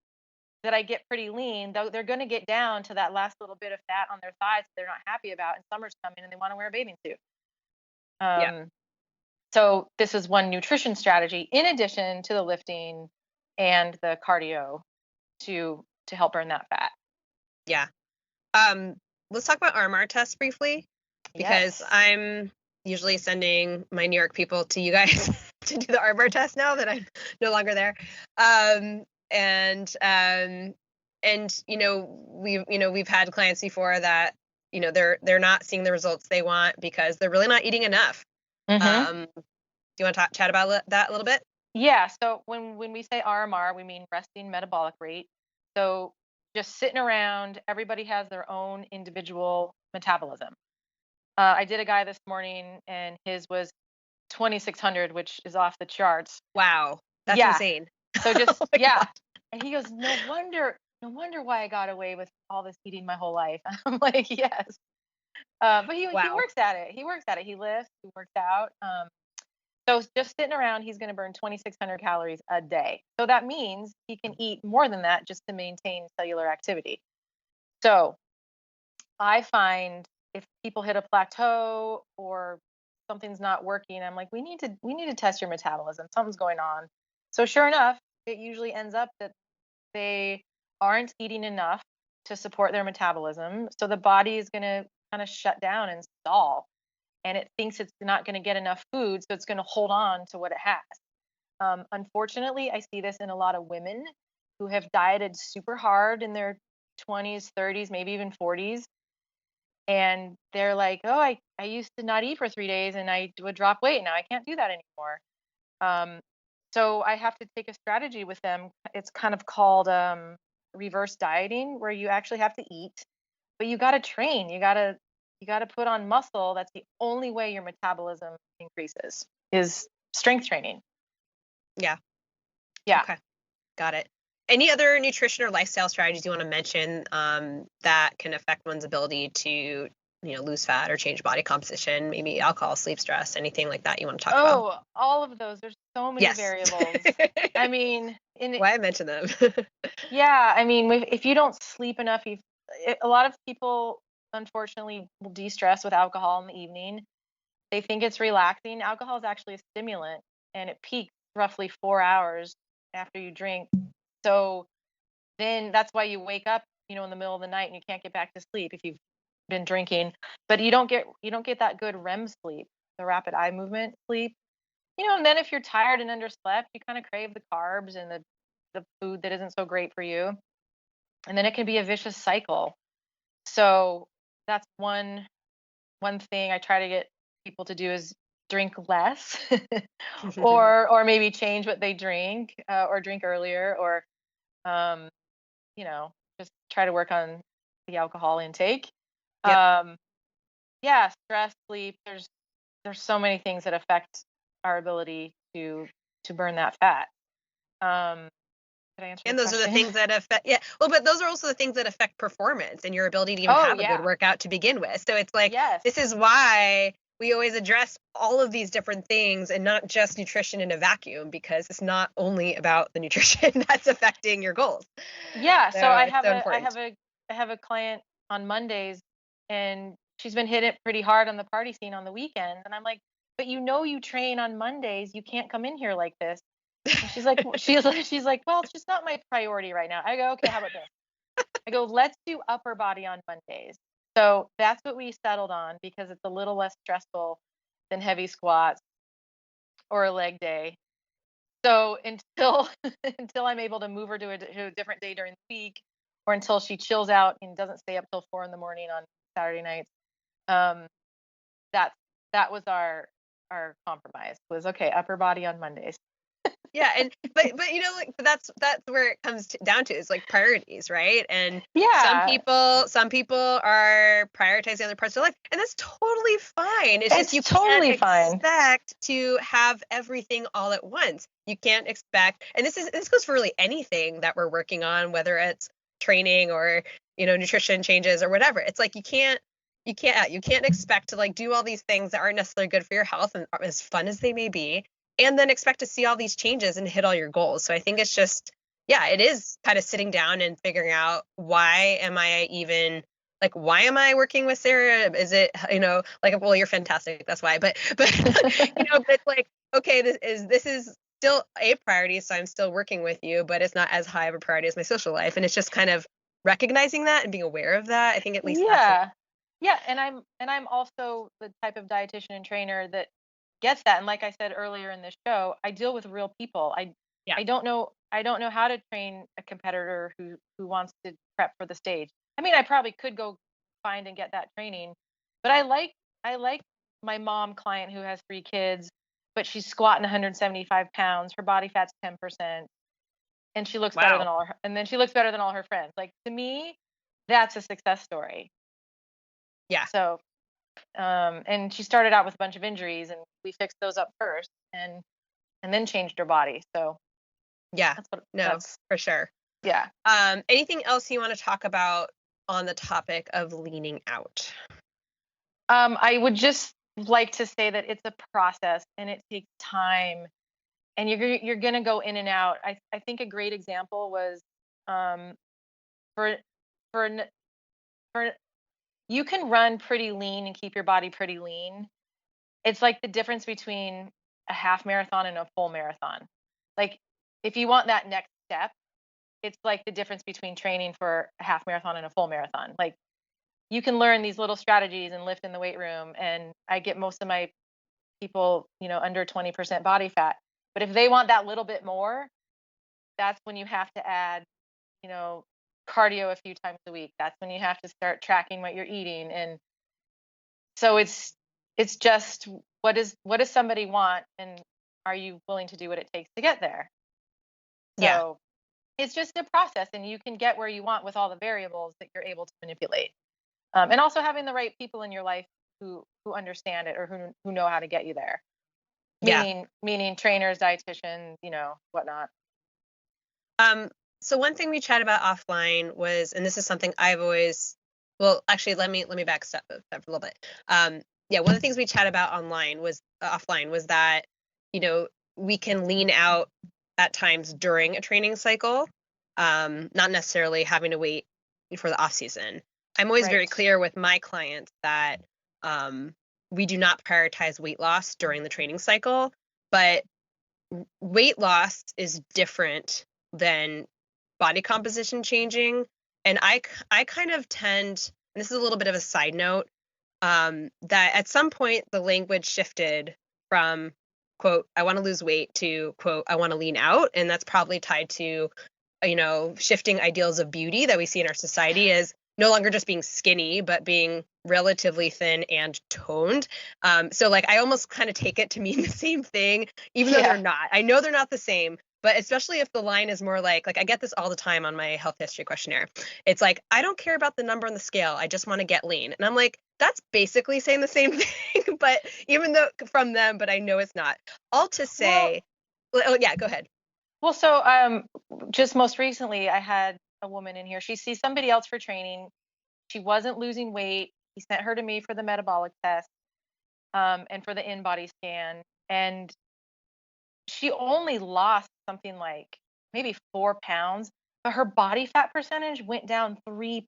that I get pretty lean, though, they're going to get down to that last little bit of fat on their thighs that they're not happy about, and summer's coming and they want to wear a bathing suit. Yeah. Um, so this is one nutrition strategy in addition to the lifting and the cardio to help burn that fat. Yeah. Um, let's talk about RMR tests briefly, because Yes. I'm usually sending my New York people to you guys to do the RMR test now that I'm no longer there. Um, and um, and we've had clients before that they're not seeing the results they want because they're really not eating enough. Mm-hmm. Do you want to chat about that a little bit? Yeah. So when we say RMR, we mean resting metabolic rate. So just sitting around, everybody has their own individual metabolism. I did a guy this morning, and his was 2,600, which is off the charts. Wow, that's Yeah. insane. So Oh just my yeah. God. And he goes, no wonder why I got away with all this eating my whole life. I'm like, yes. But he Wow. works at it. He works at it. He lifts. He works out. So just sitting around, he's going to burn 2,600 calories a day. So that means he can eat more than that just to maintain cellular activity. So I find if people hit a plateau or something's not working, I'm like, we need to test your metabolism. Something's going on. So sure enough, it usually ends up that they aren't eating enough to support their metabolism. So the body is going to kind of shut down and stall, and it thinks it's not going to get enough food, so it's going to hold on to what it has. Unfortunately, I see this in a lot of women who have dieted super hard in their 20s, 30s, maybe even 40s. And they're like, oh, I used to not eat for 3 days and I would drop weight. Now I can't do that anymore. Um, so I have to take a strategy with them. It's kind of called reverse dieting, where you actually have to eat, but you got to train. You got to put on muscle. That's the only way your metabolism increases, is strength training. Yeah. Yeah. Okay. Got it. Any other nutrition or lifestyle strategies you want to mention, that can affect one's ability to, lose fat or change body composition? Maybe alcohol, sleep, stress, anything like that you want to talk about? Oh, all of those. There's so many Yes. variables. I mean, Why I mentioned them. yeah, I mean, if you don't sleep enough, a lot of people unfortunately will de-stress with alcohol in the evening. They think it's relaxing. Alcohol is actually a stimulant, and it peaks roughly 4 hours after you drink. So then that's why you wake up, in the middle of the night and you can't get back to sleep if you've been drinking. But you don't get that good REM sleep, the rapid eye movement sleep. And then if you're tired and underslept, you kind of crave the carbs and the food that isn't so great for you. And then it can be a vicious cycle. So that's one thing I try to get people to do is drink less, or maybe change what they drink, or drink earlier, or um, just try to work on the alcohol intake. Yep. Um, yeah, stress, sleep. There's so many things that affect our ability to burn that fat. Um, did I answer your And those are the question? things that affect, yeah. Well, but those are also the things that affect performance and your ability to even Oh have a good yeah, workout to begin with. So it's like, yes, this is why we always address all of these different things and not just nutrition in a vacuum, because it's not only about the nutrition that's affecting your goals. yeah. So So I it's have so a I important. have a I have a client on Mondays, and she's been hit it pretty hard on the party scene on the weekends, and I'm like, but you train on Mondays, you can't come in here like this. And she's like, well, she's like, well, it's just not my priority right now. I go, okay, how about this? I go, let's do upper body on Mondays. So that's what we settled on because it's a little less stressful than heavy squats or a leg day. So until until I'm able to move her to a different day during the week, or until she chills out and doesn't stay up till 4 in the morning on Saturday nights, um, that's that was our compromise. Was okay, upper body on Mondays. Yeah, and but like that's where it comes down to is like priorities, right? And Yeah, some people are prioritizing other parts of their life, and that's totally fine. It's just it's you can't totally fine. expect to have everything all at once. You can't expect, and this goes for really anything that we're working on, whether it's training or nutrition changes or whatever. It's like you can't expect to like do all these things that aren't necessarily good for your health and as fun as they may be, and then expect to see all these changes and hit all your goals. So I think it's just, yeah, it is kind of sitting down and figuring out why am I working with Sarah? Is it, like, well, you're fantastic. That's why. But, but like, okay, this is still a priority. So I'm still working with you, but it's not as high of a priority as my social life. And it's just kind of recognizing that and being aware of that. I think at least that's Yeah. Yeah, and I'm also the type of dietitian and trainer that gets that. And like I said earlier in this show, I deal with real people. yeah. I don't know how to train a competitor who wants to prep for the stage. I mean, I probably could go find and get that training, but I like my mom client who has 3 kids, but she's squatting 175 pounds. Her body fat's 10%, and she looks better Wow. than she looks better than all her friends. Like, to me, that's a success story. Yeah. So, and she started out with a bunch of injuries, and we fixed those up first, and then changed her body. So Yeah. that's what No, that's for sure. yeah. Anything else you want to talk about on the topic of leaning out? I would just like to say that it's a process and it takes time, and you're gonna go in and out. I think a great example was, um, for for n- for you can run pretty lean and keep your body pretty lean. It's like the difference between a half marathon and a full marathon. Like, if you want that next step, it's like the difference between training for a half marathon and a full marathon. Like, you can learn these little strategies and lift in the weight room, and I get most of my people, under 20% body fat. But if they want that little bit more, that's when you have to add, you know, cardio a few times a week. That's when you have to start tracking what you're eating. And so it's just, what does somebody want, and are you willing to do what it takes to get there? Yeah. So it's just a process, and you can get where you want with all the variables that you're able to manipulate. And also having the right people in your life who understand it, or who know how to get you there. Yeah. Meaning trainers, dietitians, whatnot. Um, so one thing we chat about offline was, and this is something I've always, well, actually, let me back step that for a little bit. Yeah, one of the things we chat about offline was that, you know, we can lean out at times during a training cycle, not necessarily having to wait for the off season. I'm always very Right. clear with my clients that um, we do not prioritize weight loss during the training cycle, but weight loss is different than body composition changing. And I kind of tend, and this is a little bit of a side note, that at some point the language shifted from quote, I want to lose weight to quote, I want to lean out. And that's probably tied to, shifting ideals of beauty that we see in our society as no longer just being skinny, but being relatively thin and toned. So like I almost kind of take it to mean the same thing, even though they're Yeah. not. I know they're not the same, but especially if the line is more like I get this all the time on my health history questionnaire. It's like, I don't care about the number on the scale. I just want to get lean. And I'm like, that's basically saying the same thing, but even though from them, but I know it's not. All to Well, say, oh yeah, go ahead. so just most recently, I had a woman in here. She sees somebody else for training. She wasn't losing weight. He sent her to me for the metabolic test, and for the in-body scan, and she only lost something like maybe 4 pounds, but her body fat percentage went down 3%.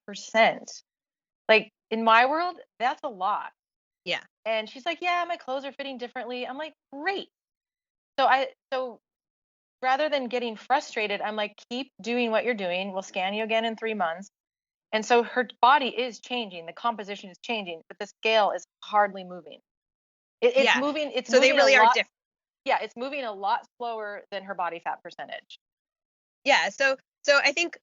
Like, in my world, that's a lot. Yeah. And she's like, "Yeah, my clothes are fitting differently." I'm like, "Great." So rather than getting frustrated, I'm like, "Keep doing what you're doing. We'll scan you again in 3 months. And so her body is changing, the composition is changing, but the scale is hardly moving. It's Yeah. moving, it's So they moving a really are lot. different. Yeah, it's moving a lot slower than her body fat percentage. Yeah. So I think,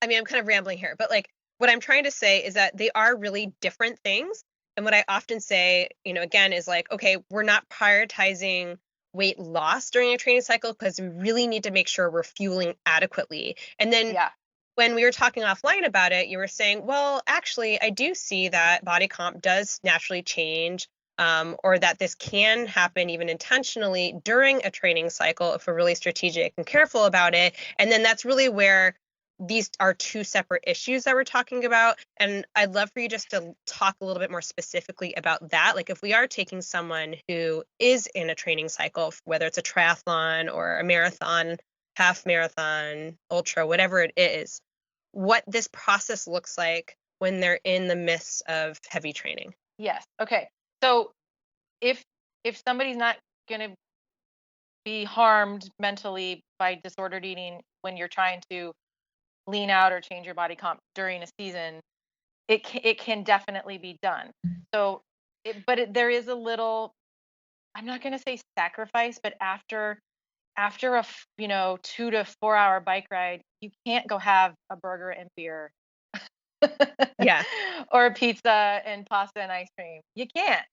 I mean, I'm kind of rambling here, but like what I'm trying to say is that they are really different things. And what I often say, again, is like, okay, we're not prioritizing weight loss during a training cycle because we really need to make sure we're fueling adequately. And then Yeah. when we were talking offline about it, you were saying, well, actually, I do see that body comp does naturally change, or that this can happen even intentionally during a training cycle if we're really strategic and careful about it. And then that's really where these are two separate issues that we're talking about. And I'd love for you just to talk a little bit more specifically about that. Like if we are taking someone who is in a training cycle, whether it's a triathlon or a marathon, half marathon, ultra, whatever it is, what this process looks like when they're in the midst of heavy training. Yes. Okay. So if somebody's not going to be harmed mentally by disordered eating when you're trying to lean out or change your body comp during a season, it can definitely be done. So, there is a little. I'm not going to say sacrifice, but after a 2 to 4 hour bike ride, you can't go have a burger and beer Yeah. or a pizza and pasta and ice cream. You can't.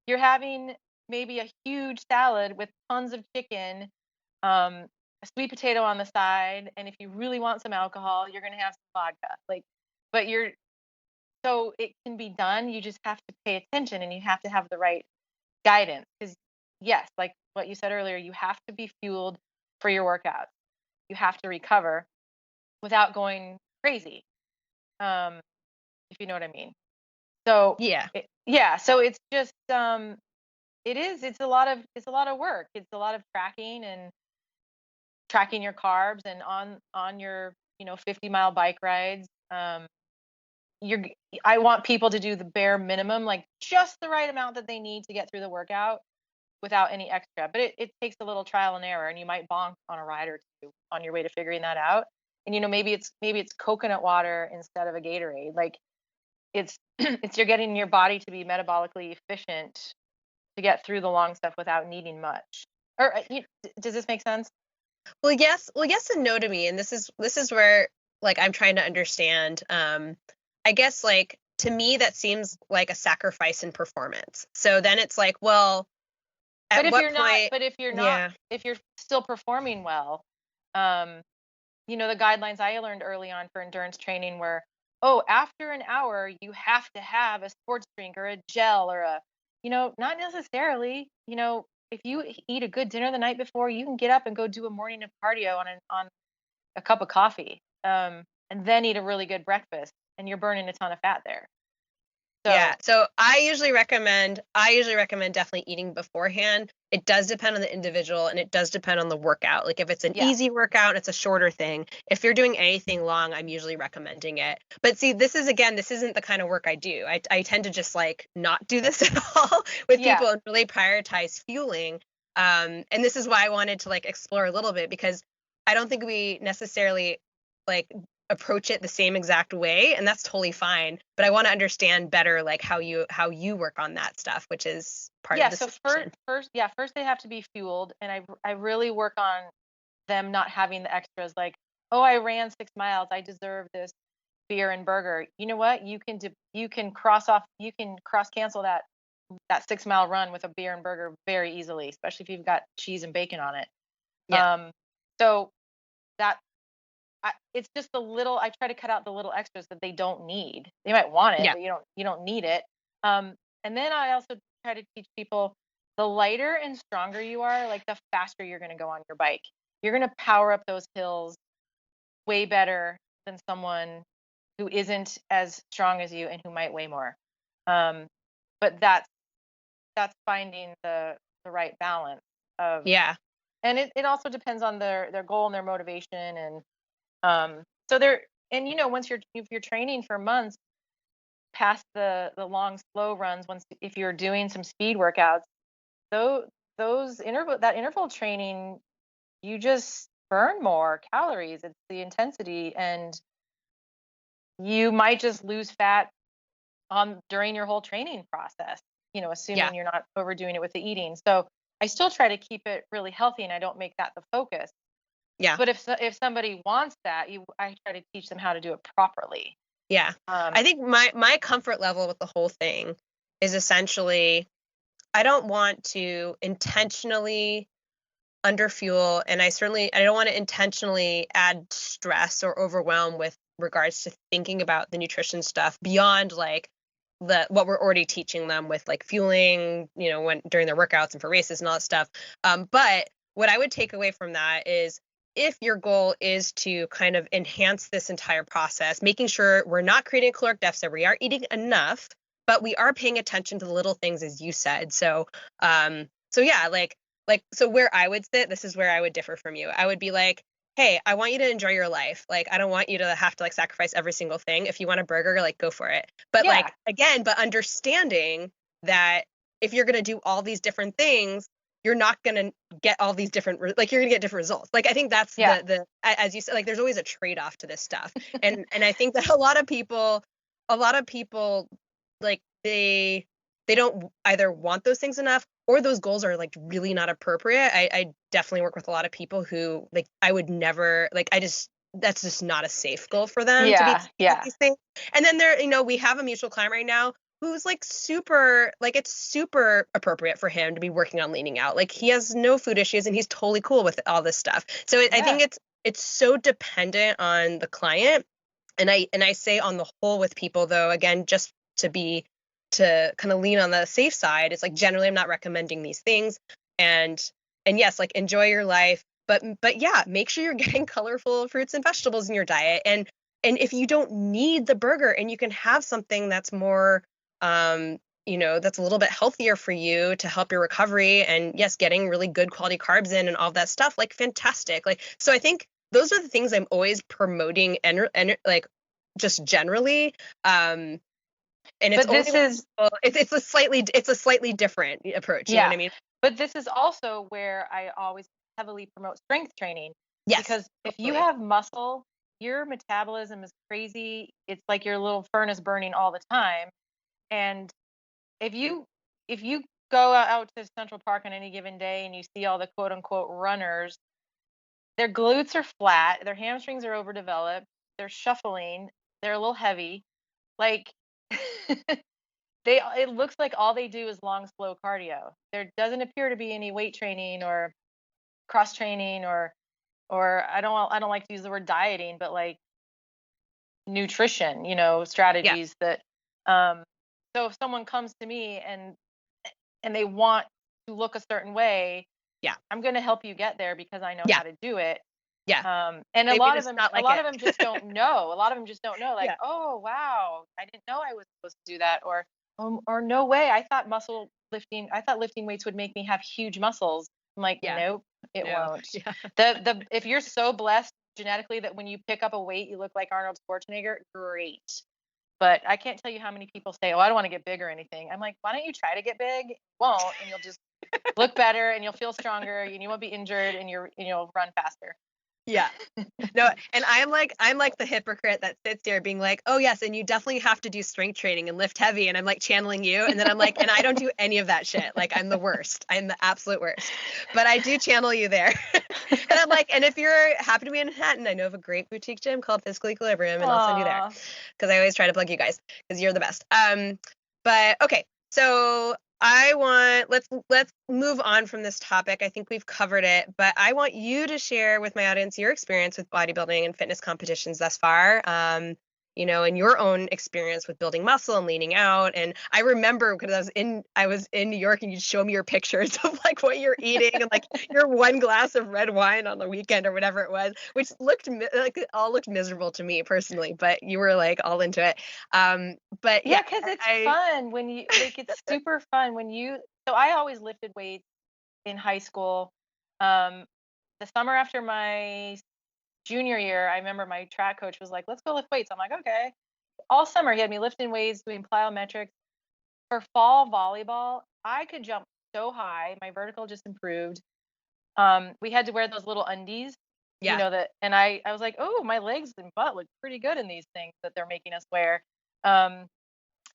You're having maybe a huge salad with tons of chicken, a sweet potato on the side, and if you really want some alcohol, you're gonna have some vodka. Like, but you're so it can be done. You just have to pay attention and you have to have the right guidance. Because yes, like what you said earlier, you have to be fueled for your workout. You have to recover without going crazy. Um, if you know what I mean. So Yeah. yeah, so it's just it's a lot of work. It's a lot of tracking and tracking your carbs and on your 50-mile bike rides. You're I want people to do the bare minimum, like just the right amount that they need to get through the workout without any extra. But it takes a little trial and error, and you might bonk on a ride or two on your way to figuring that out. And maybe it's coconut water instead of a Gatorade. Like it's it's you're getting your body to be metabolically efficient to get through the long stuff without needing much. Or does this make sense? Well, yes and no to me. And this is where like I'm trying to understand. I guess like to me that seems like a sacrifice in performance. So then it's like, well, But at if what you're not, point? but if you're not, Yeah. if you're still performing well, um, the guidelines I learned early on for endurance training were, oh, after an hour, you have to have a sports drink or a gel or not necessarily. If you eat a good dinner the night before, you can get up and go do a morning of cardio on a cup of coffee, and then eat a really good breakfast, and you're burning a ton of fat there. Yeah. So So I usually recommend definitely eating beforehand. It does depend on the individual and it does depend on the workout. Like if it's an yeah, easy workout, it's a shorter thing. If you're doing anything long, I'm usually recommending it. But see, this isn't the kind of work I do. I tend to just like not do this at all with yeah, people and really prioritize fueling. And this is why I wanted to like explore a little bit because I don't think we necessarily like approach it the same exact way, and that's totally fine, but I want to understand better like how you work on that stuff, which is part of yeah. the So first, solution. first they have to be fueled, and I really work on them not having the extras like, oh, I ran 6 miles, I deserve this beer and burger. You know what? You can cross cancel that 6 mile run with a beer and burger very easily, especially if you've got cheese and bacon on it. Yeah. Um, so that it's just the little. I try to cut out the little extras that they don't need. They might want it, Yeah. but you don't need it. And then I also try to teach people the lighter and stronger you are, like the faster you're going to go on your bike. You're going to power up those hills way better than someone who isn't as strong as you and who might weigh more. Um, but that's finding the right balance of, Yeah. and it also depends on their goal and their motivation. And so they're, and once if you're training for months past the long slow runs, once if you're doing some speed workouts, though that interval training, you just burn more calories. It's the intensity, and you might just lose fat during your whole training process, Yeah. assuming you're not overdoing it with the eating. So I still try to keep it really healthy and I don't make that the focus. Yeah. But if somebody wants that, I try to teach them how to do it properly. Yeah. Um, I think my comfort level with the whole thing is essentially I don't want to intentionally underfuel, and I don't want to intentionally add stress or overwhelm with regards to thinking about the nutrition stuff beyond like what we're already teaching them with like fueling, when during their workouts and for races and all that stuff. But what I would take away from that is if your goal is to kind of enhance this entire process, making sure we're not creating a caloric deficit, we are eating enough, but we are paying attention to the little things, as you said. So yeah, so where I would sit, this is where I would differ from you. I would be like, hey, I want you to enjoy your life. Like, I don't want you to have to like sacrifice every single thing. If you want a burger, like go for it. But yeah, like, again, but understanding that if you're going to do all these different things, you're not going to get all these different, like you're going to get different results. Like, I think that's yeah. as you said, like there's always a trade-off to this stuff. And I think that a lot of people like they don't either want those things enough or those goals are like really not appropriate. I definitely work with a lot of people who like I would never like that's just not a safe goal for them to be Yeah, thinking about yeah. these things. And then we have a mutual client right now who's like super like it's super appropriate for him to be working on leaning out. Like he has no food issues and he's totally cool with all this stuff. So I Yeah. think it's so dependent on the client. And I say on the whole with people though, again, just to kind of lean on the safe side, it's like generally I'm not recommending these things. And yes, like enjoy your life, but yeah, make sure you're getting colorful fruits and vegetables in your diet. And if you don't need the burger and you can have something that's more that's a little bit healthier for you to help your recovery, and yes, getting really good quality carbs in and all that stuff, like fantastic. Like, so I think those are the things I'm always promoting and like just generally. And it's But only this is, it's a slightly different approach. You know what yeah. I mean? But this is also where I always heavily promote strength training, Yes, because if you totally. have muscle, your metabolism is crazy. It's like your little furnace burning all the time. And if you if you go out to Central Park on any given day and you see all the quote unquote runners, their glutes are flat, their hamstrings are overdeveloped, they're shuffling, they're a little heavy. Like it looks like all they do is long, slow cardio. There doesn't appear to be any weight training or cross training or I don't like to use the word dieting, but like nutrition, Yeah, strategies that um so if someone comes to me and they want to look a certain way, yeah, I'm going to help you get there because I know yeah, how to do it. yeah. And a Maybe lot of just them, not a like lot it. of them just don't know. A lot of them just don't know. Like, Yeah, oh wow, I didn't know I was supposed to do that, or no way, I thought lifting weights would make me have huge muscles. I'm like, yeah, nope, it no, won't. yeah, The if you're so blessed genetically that when you pick up a weight you look like Arnold Schwarzenegger, great. But I can't tell you how many people say, oh, I don't want to get big or anything. I'm like, why don't you try to get big? You won't, and you'll just look better and you'll feel stronger and you won't be injured and you'll run faster. yeah. No, and I'm like the hypocrite that sits there being like, oh yes, and you definitely have to do strength training and lift heavy, and I'm like channeling you, and then I'm like, and I don't do any of that shit. Like I'm the worst. I'm the absolute worst. But I do channel you there. And I'm like, and if you're happy to be in Manhattan, I know of a great boutique gym called Physical Equilibrium, and I'll send you there Aw. because I always try to plug you guys because you're the best. But okay, so let's move on from this topic. I think we've covered it, but I want you to share with my audience your experience with bodybuilding and fitness competitions thus far. And your own experience with building muscle and leaning out. And I remember because I was in New York and you'd show me your pictures of like what you're eating and like your one glass of red wine on the weekend or whatever it was, which like it all looked miserable to me personally, but you were like all into it. But yeah, Yeah, because it's I fun when you like it's super fun when you so I always lifted weights in high school. Um, the summer after my junior year, I remember my track coach was like, let's go lift weights. I'm like, okay. All summer he had me lifting weights, doing plyometrics. For fall volleyball, I could jump so high. My vertical just improved. We had to wear those little undies. Yeah. that, and I was like, oh, my legs and butt look pretty good in these things that they're making us wear. Um,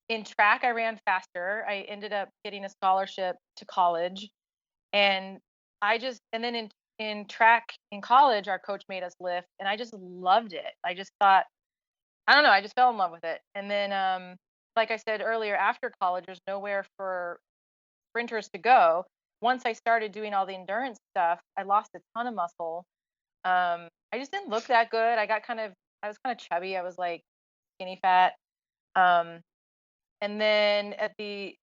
in track, I ran faster. I ended up getting a scholarship to college, and and then in track in college, our coach made us lift, and I just loved it. I just thought, I don't know, I just fell in love with it. And then, like I said earlier, after college, there's nowhere for sprinters to go. Once I started doing all the endurance stuff, I lost a ton of muscle. I just didn't look that good. I was kind of chubby. I was like skinny fat. Um, and then a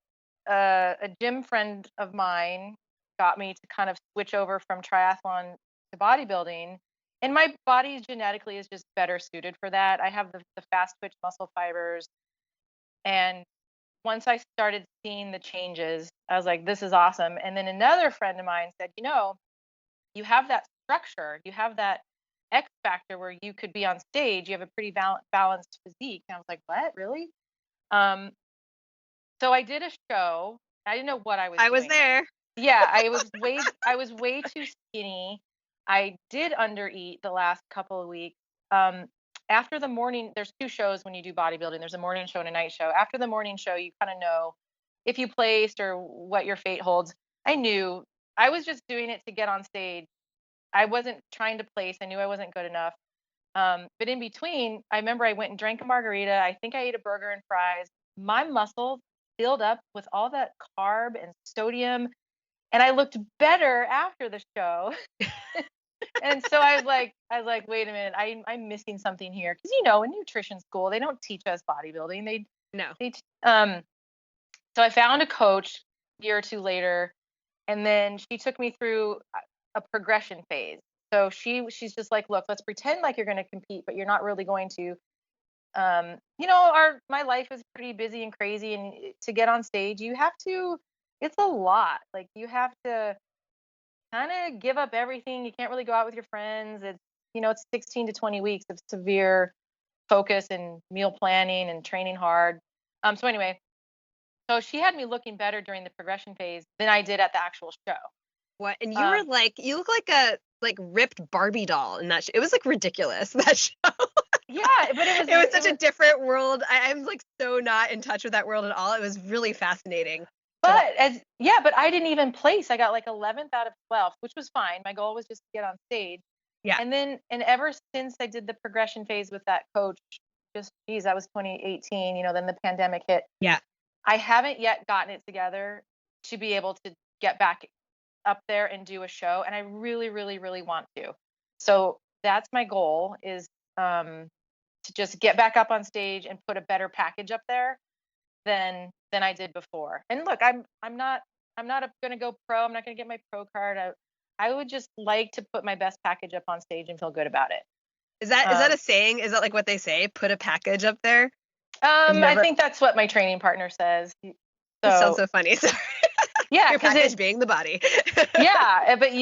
gym friend of mine got me to kind of switch over from triathlon to bodybuilding. And my body genetically is just better suited for that. I have the fast twitch muscle fibers. And once I started seeing the changes, I was like, this is awesome. And then another friend of mine said, you have that structure, you have that X factor where you could be on stage, you have a pretty balanced physique. And I was like, what, really? Um, so I did a show. I didn't know what I was I was doing. there. Yeah, I was way too skinny. I did undereat the last couple of weeks. After the morning, there's two shows when you do bodybuilding. There's a morning show and a night show. After the morning show, you kind of know if you placed or what your fate holds. I knew I was just doing it to get on stage. I wasn't trying to place. I knew I wasn't good enough. But in between, I remember I went and drank a margarita. I think I ate a burger and fries. My muscles filled up with all that carb and sodium, and I looked better after the show. And so I was like, wait a minute, I'm missing something here, because in nutrition school they don't teach us bodybuilding. No. They so I found a coach a year or two later, and then she took me through a progression phase. So she's just like, look, let's pretend like you're going to compete, but you're not really going to. My life is pretty busy and crazy, and to get on stage, you have to. It's a lot. Like, you have to kind of give up everything. You can't really go out with your friends. It's 16 to 20 weeks of severe focus and meal planning and training hard. So anyway, so she had me looking better during the progression phase than I did at the actual show. What? And you were like, you look like a ripped Barbie doll in that show. It was like ridiculous, that show. Yeah, but it was such a different world. I'm like so not in touch with that world at all. It was really fascinating. But I didn't even place. I got like 11th out of 12th, which was fine. My goal was just to get on stage. Yeah. And ever since I did the progression phase with that coach, that was 2018, then the pandemic hit. Yeah. I haven't yet gotten it together to be able to get back up there and do a show. And I really, really, really want to. So that's my goal, is to just get back up on stage and put a better package up there than I did before. And look, I'm not going to go pro. I'm not going to get my pro card. I would just like to put my best package up on stage and feel good about it. Is that a saying? Is that like what they say? Put a package up there? I think that's what my training partner says. So, it sounds so funny. Sorry. Yeah, your package being the body. Yeah, but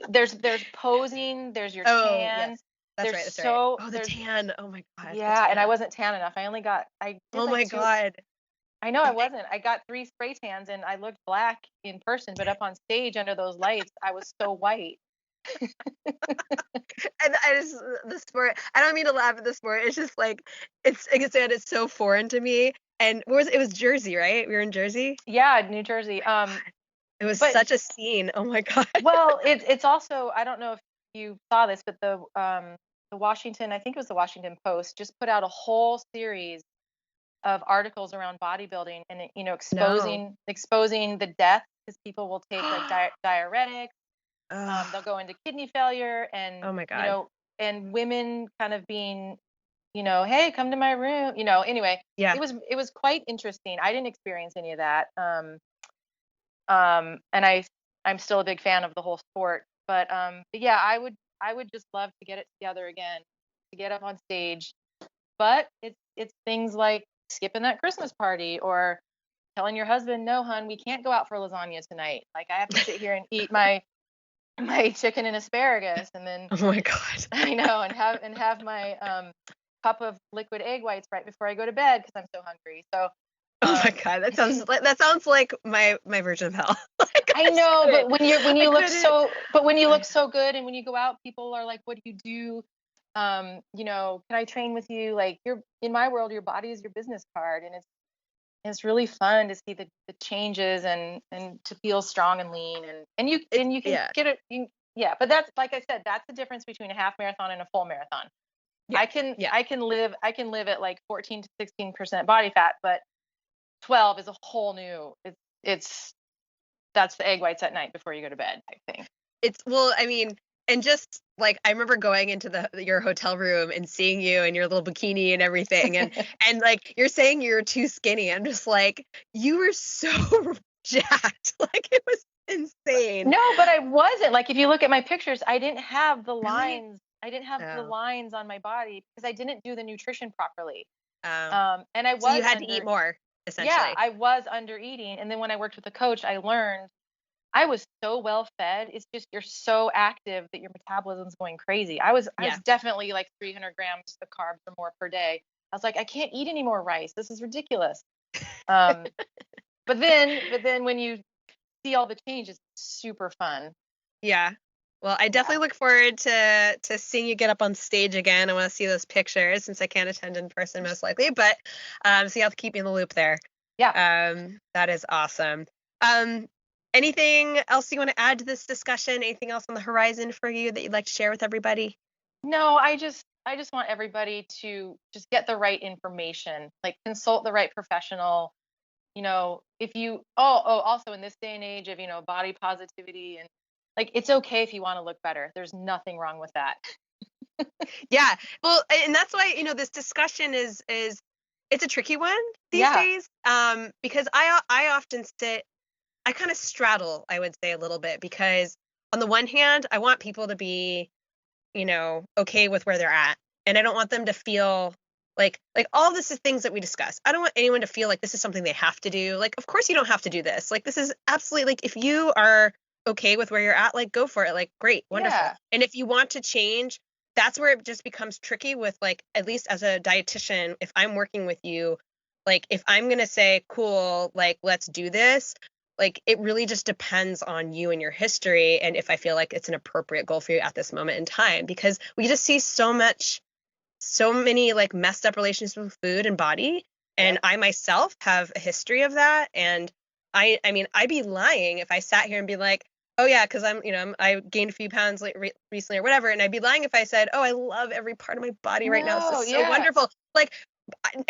there's posing, there's your tan. Yes. That's right. That's right. Oh, the tan. Oh my god. Yeah, and I wasn't tan enough. Oh my god. I know I wasn't. I got 3 spray tans, and I looked black in person, but up on stage under those lights, I was so white. And the sport, I don't mean to laugh at the sport. It's just like, it's, like I said, it's so foreign to me. And it was Jersey, right? We were in Jersey? Yeah, New Jersey. It was such a scene. Oh my god. Well, it's also, I don't know if you saw this, but the Washington, I think it was the Washington Post, just put out a whole series of articles around bodybuilding, and exposing the death, because people will take like diuretics. They'll go into kidney failure, and oh my god, and women kind of being, hey, come to my room, anyway. Yeah. It was quite interesting. I didn't experience any of that. And I'm still a big fan of the whole sport, but yeah, I would just love to get it together again, to get up on stage. But it's things like skipping that Christmas party, or telling your husband, no, hun, we can't go out for lasagna tonight. Like, I have to sit here and eat my chicken and asparagus, and then oh my god, I know, and have my cup of liquid egg whites right before I go to bed, because I'm so hungry. So oh my god, that sounds like my version of hell. I know, but when you look so good, and when you go out, people are like, "What do you do? Can I train with you?" Like, in my world, your body is your business card, and it's really fun to see the changes, and to feel strong and lean, and you can Yeah. get it. Yeah, but that's, like I said, that's the difference between a half marathon and a full marathon. Yeah. I can live at like 14 to 16% body fat, but 12 is a whole new. It's that's the egg whites at night before you go to bed type thing. I mean, and just like I remember going into your hotel room and seeing you in your little bikini and everything, and like you're saying you're too skinny. I'm just like, you were so jacked, like it was insane. No, but I wasn't. Like, if you look at my pictures, I didn't have the Really? lines. I didn't have the Oh. lines on my body because I didn't do the nutrition properly. Oh. And I So you was had to eat more, yeah, essentially. I was under eating. And then when I worked with a coach, I learned I was so well fed. It's just you're so active that your metabolism's going crazy. I was Yeah. definitely like 300 grams of carbs or more per day. I was like, I can't eat any more rice. This is ridiculous. Um, but then when you see all the changes, it's super fun. Yeah. Well, I Yeah. definitely look forward to seeing you get up on stage again. I want to see those pictures since I can't attend in person most likely, but so you have to keep me in the loop there. Yeah. That is awesome. Um, anything else you want to add to this discussion? Anything else on the horizon for you that you'd like to share with everybody? No, I just want everybody to just get the right information, like consult the right professional. If you also in this day and age of, body positivity, and like, it's okay if you want to look better. There's nothing wrong with that. Yeah. Well, and that's why, this discussion is it's a tricky one these Yeah. days. Because I often I kind of straddle, I would say, a little bit, because on the one hand, I want people to be, okay with where they're at. And I don't want them to feel like all this is things that we discuss. I don't want anyone to feel like this is something they have to do. Like, of course you don't have to do this. Like, this is absolutely, like, if you are okay with where you're at, like, go for it. Like, great, wonderful. Yeah. And if you want to change, that's where it just becomes tricky with, like, at least as a dietitian, if I'm working with you, like, if I'm going to say, cool, like, let's do this, like, it really just depends on you and your history, and if I feel like it's an appropriate goal for you at this moment in time, because we just see so many like messed up relationships with food and body, and Yep. I myself have a history of that. And I mean, I'd be lying if I sat here and be like, oh yeah, because I gained a few pounds recently or whatever, and I'd be lying if I said, oh, I love every part of my body right now, it's No, just so yeah. wonderful. Like,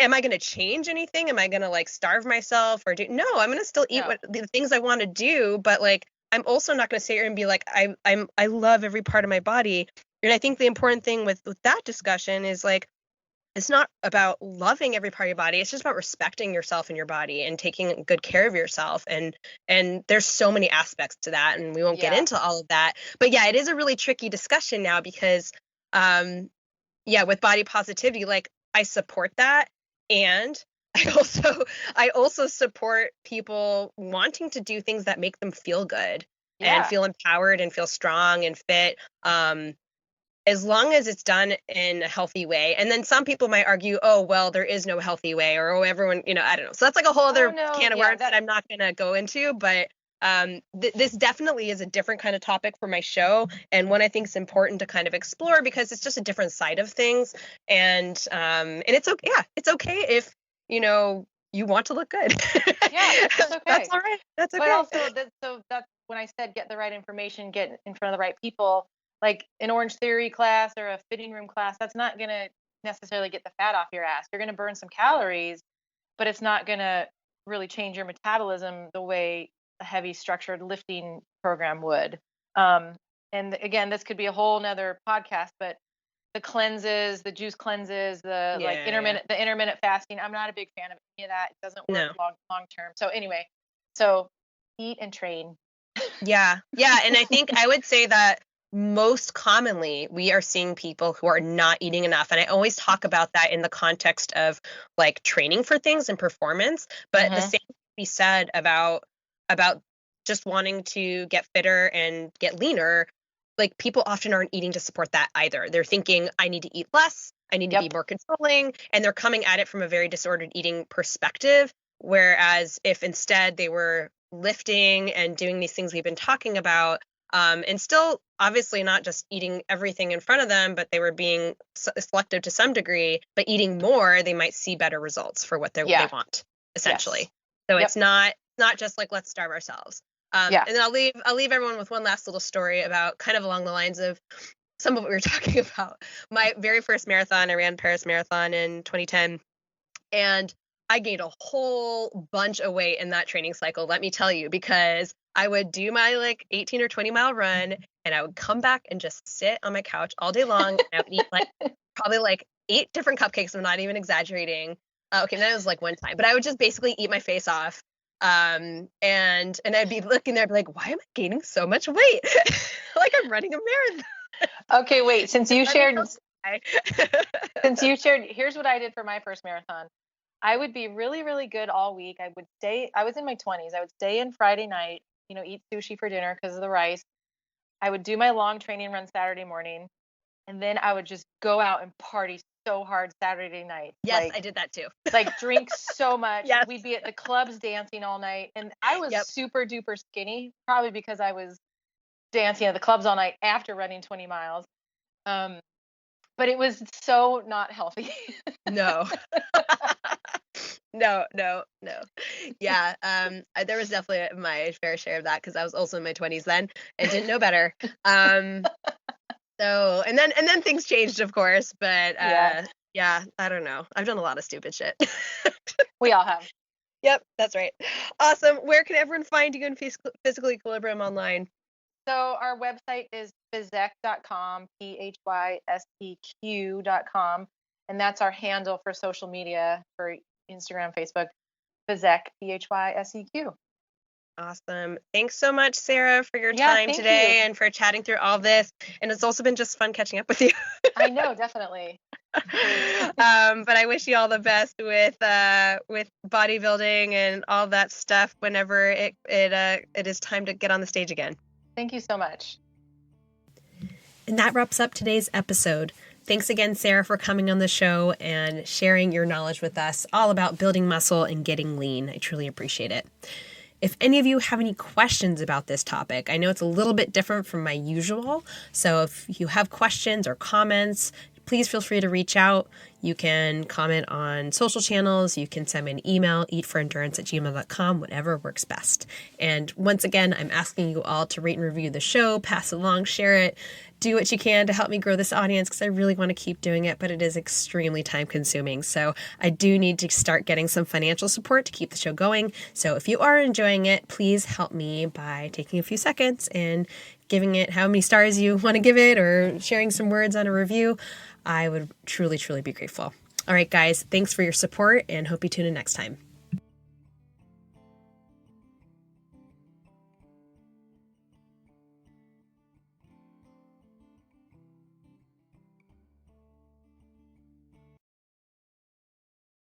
am I going to change anything? Am I going to like starve myself or do? No, I'm going to still eat No. what the things I want to do, but like, I'm also not going to sit here and be like, I love every part of my body. And I think the important thing with that discussion is like, it's not about loving every part of your body. It's just about respecting yourself and your body and taking good care of yourself. And there's so many aspects to that, and we won't get Yeah. into all of that. But yeah, it is a really tricky discussion now because yeah, with body positivity, like, I support that. And I also support people wanting to do things that make them feel good and Yeah. feel empowered and feel strong and fit. As long as it's done in a healthy way. And then some people might argue, oh, well, there is no healthy way, or oh, everyone, I don't know. So that's like a whole Oh other no, can of yeah, worms that I'm not going to go into. But this definitely is a different kind of topic for my show, and one I think is important to kind of explore because it's just a different side of things. And it's okay. Yeah, it's okay if, you want to look good. yeah, it's okay. That's all right. That's But okay. also, that's when I said get the right information, get in front of the right people. Like an Orange Theory class or a fitting room class, that's not going to necessarily get the fat off your ass. You're going to burn some calories, but it's not going to really change your metabolism the way a heavy structured lifting program would. Um, and again, this could be a whole nother podcast, but the cleanses, the juice cleanses, the like Yeah. the intermittent fasting, I'm not a big fan of any of that. It doesn't work No. long term. So anyway, so eat and train. Yeah. Yeah. And I think I would say that most commonly we are seeing people who are not eating enough. And I always talk about that in the context of like training for things and performance. But the Mm-hmm. same can be said about just wanting to get fitter and get leaner. Like, people often aren't eating to support that either. They're thinking, I need to eat less, I need to be Yep. more controlling, and they're coming at it from a very disordered eating perspective. Whereas if instead they were lifting and doing these things we've been talking about, and still obviously not just eating everything in front of them, but they were being selective to some degree, but eating more, they might see better results for what they want, essentially. Yes. So it's not just like, let's starve ourselves. And then I'll leave everyone with one last little story about kind of along the lines of some of what we were talking about. My very first marathon, I ran Paris Marathon in 2010, and I gained a whole bunch of weight in that training cycle, let me tell you, because I would do my like 18 or 20 mile run, and I would come back and just sit on my couch all day long. And I would eat like probably like 8 different cupcakes. I'm not even exaggerating. Okay, that was like one time, but I would just basically eat my face off. And I'd be looking there, I'd be like, why am I gaining so much weight? Like I'm running a marathon. Okay, wait, since you shared, here's what I did for my first marathon. I would be really, really good all week. I was in my 20s. I would stay in Friday night, eat sushi for dinner because of the rice. I would do my long training run Saturday morning, and then I would just go out and party so hard Saturday night. Yes, I did that too. Like drink so much. Yes. We'd be at the clubs dancing all night. And I was super duper skinny, probably because I was dancing at the clubs all night after running 20 miles. But it was so not healthy. No. No. Yeah. There was definitely my fair share of that because I was also in my 20s then and didn't know better. So, and then things changed, of course, but yeah, I don't know. I've done a lot of stupid shit. We all have. Yep, that's right. Awesome. Where can everyone find you in Physical Equilibrium online? So our website is physec.com, PHYSEQ.com, and that's our handle for social media for Instagram, Facebook, Physec, PHYSEQ. Awesome. Thanks so much, Sarah, for your time today and for chatting through all this. And it's also been just fun catching up with you. I know, definitely. But I wish you all the best with bodybuilding and all that stuff whenever it is time to get on the stage again. Thank you so much. And that wraps up today's episode. Thanks again, Sarah, for coming on the show and sharing your knowledge with us all about building muscle and getting lean. I truly appreciate it. If any of you have any questions about this topic, I know it's a little bit different from my usual. So if you have questions or comments, please feel free to reach out. You can comment on social channels. You can send me an email, eatforendurance@gmail.com, whatever works best. And once again, I'm asking you all to rate and review the show, pass it along, share it, do what you can to help me grow this audience because I really want to keep doing it, but it is extremely time consuming. So I do need to start getting some financial support to keep the show going. So if you are enjoying it, please help me by taking a few seconds and giving it how many stars you want to give it or sharing some words on a review. I would truly, truly be grateful. All right, guys, thanks for your support and hope you tune in next time.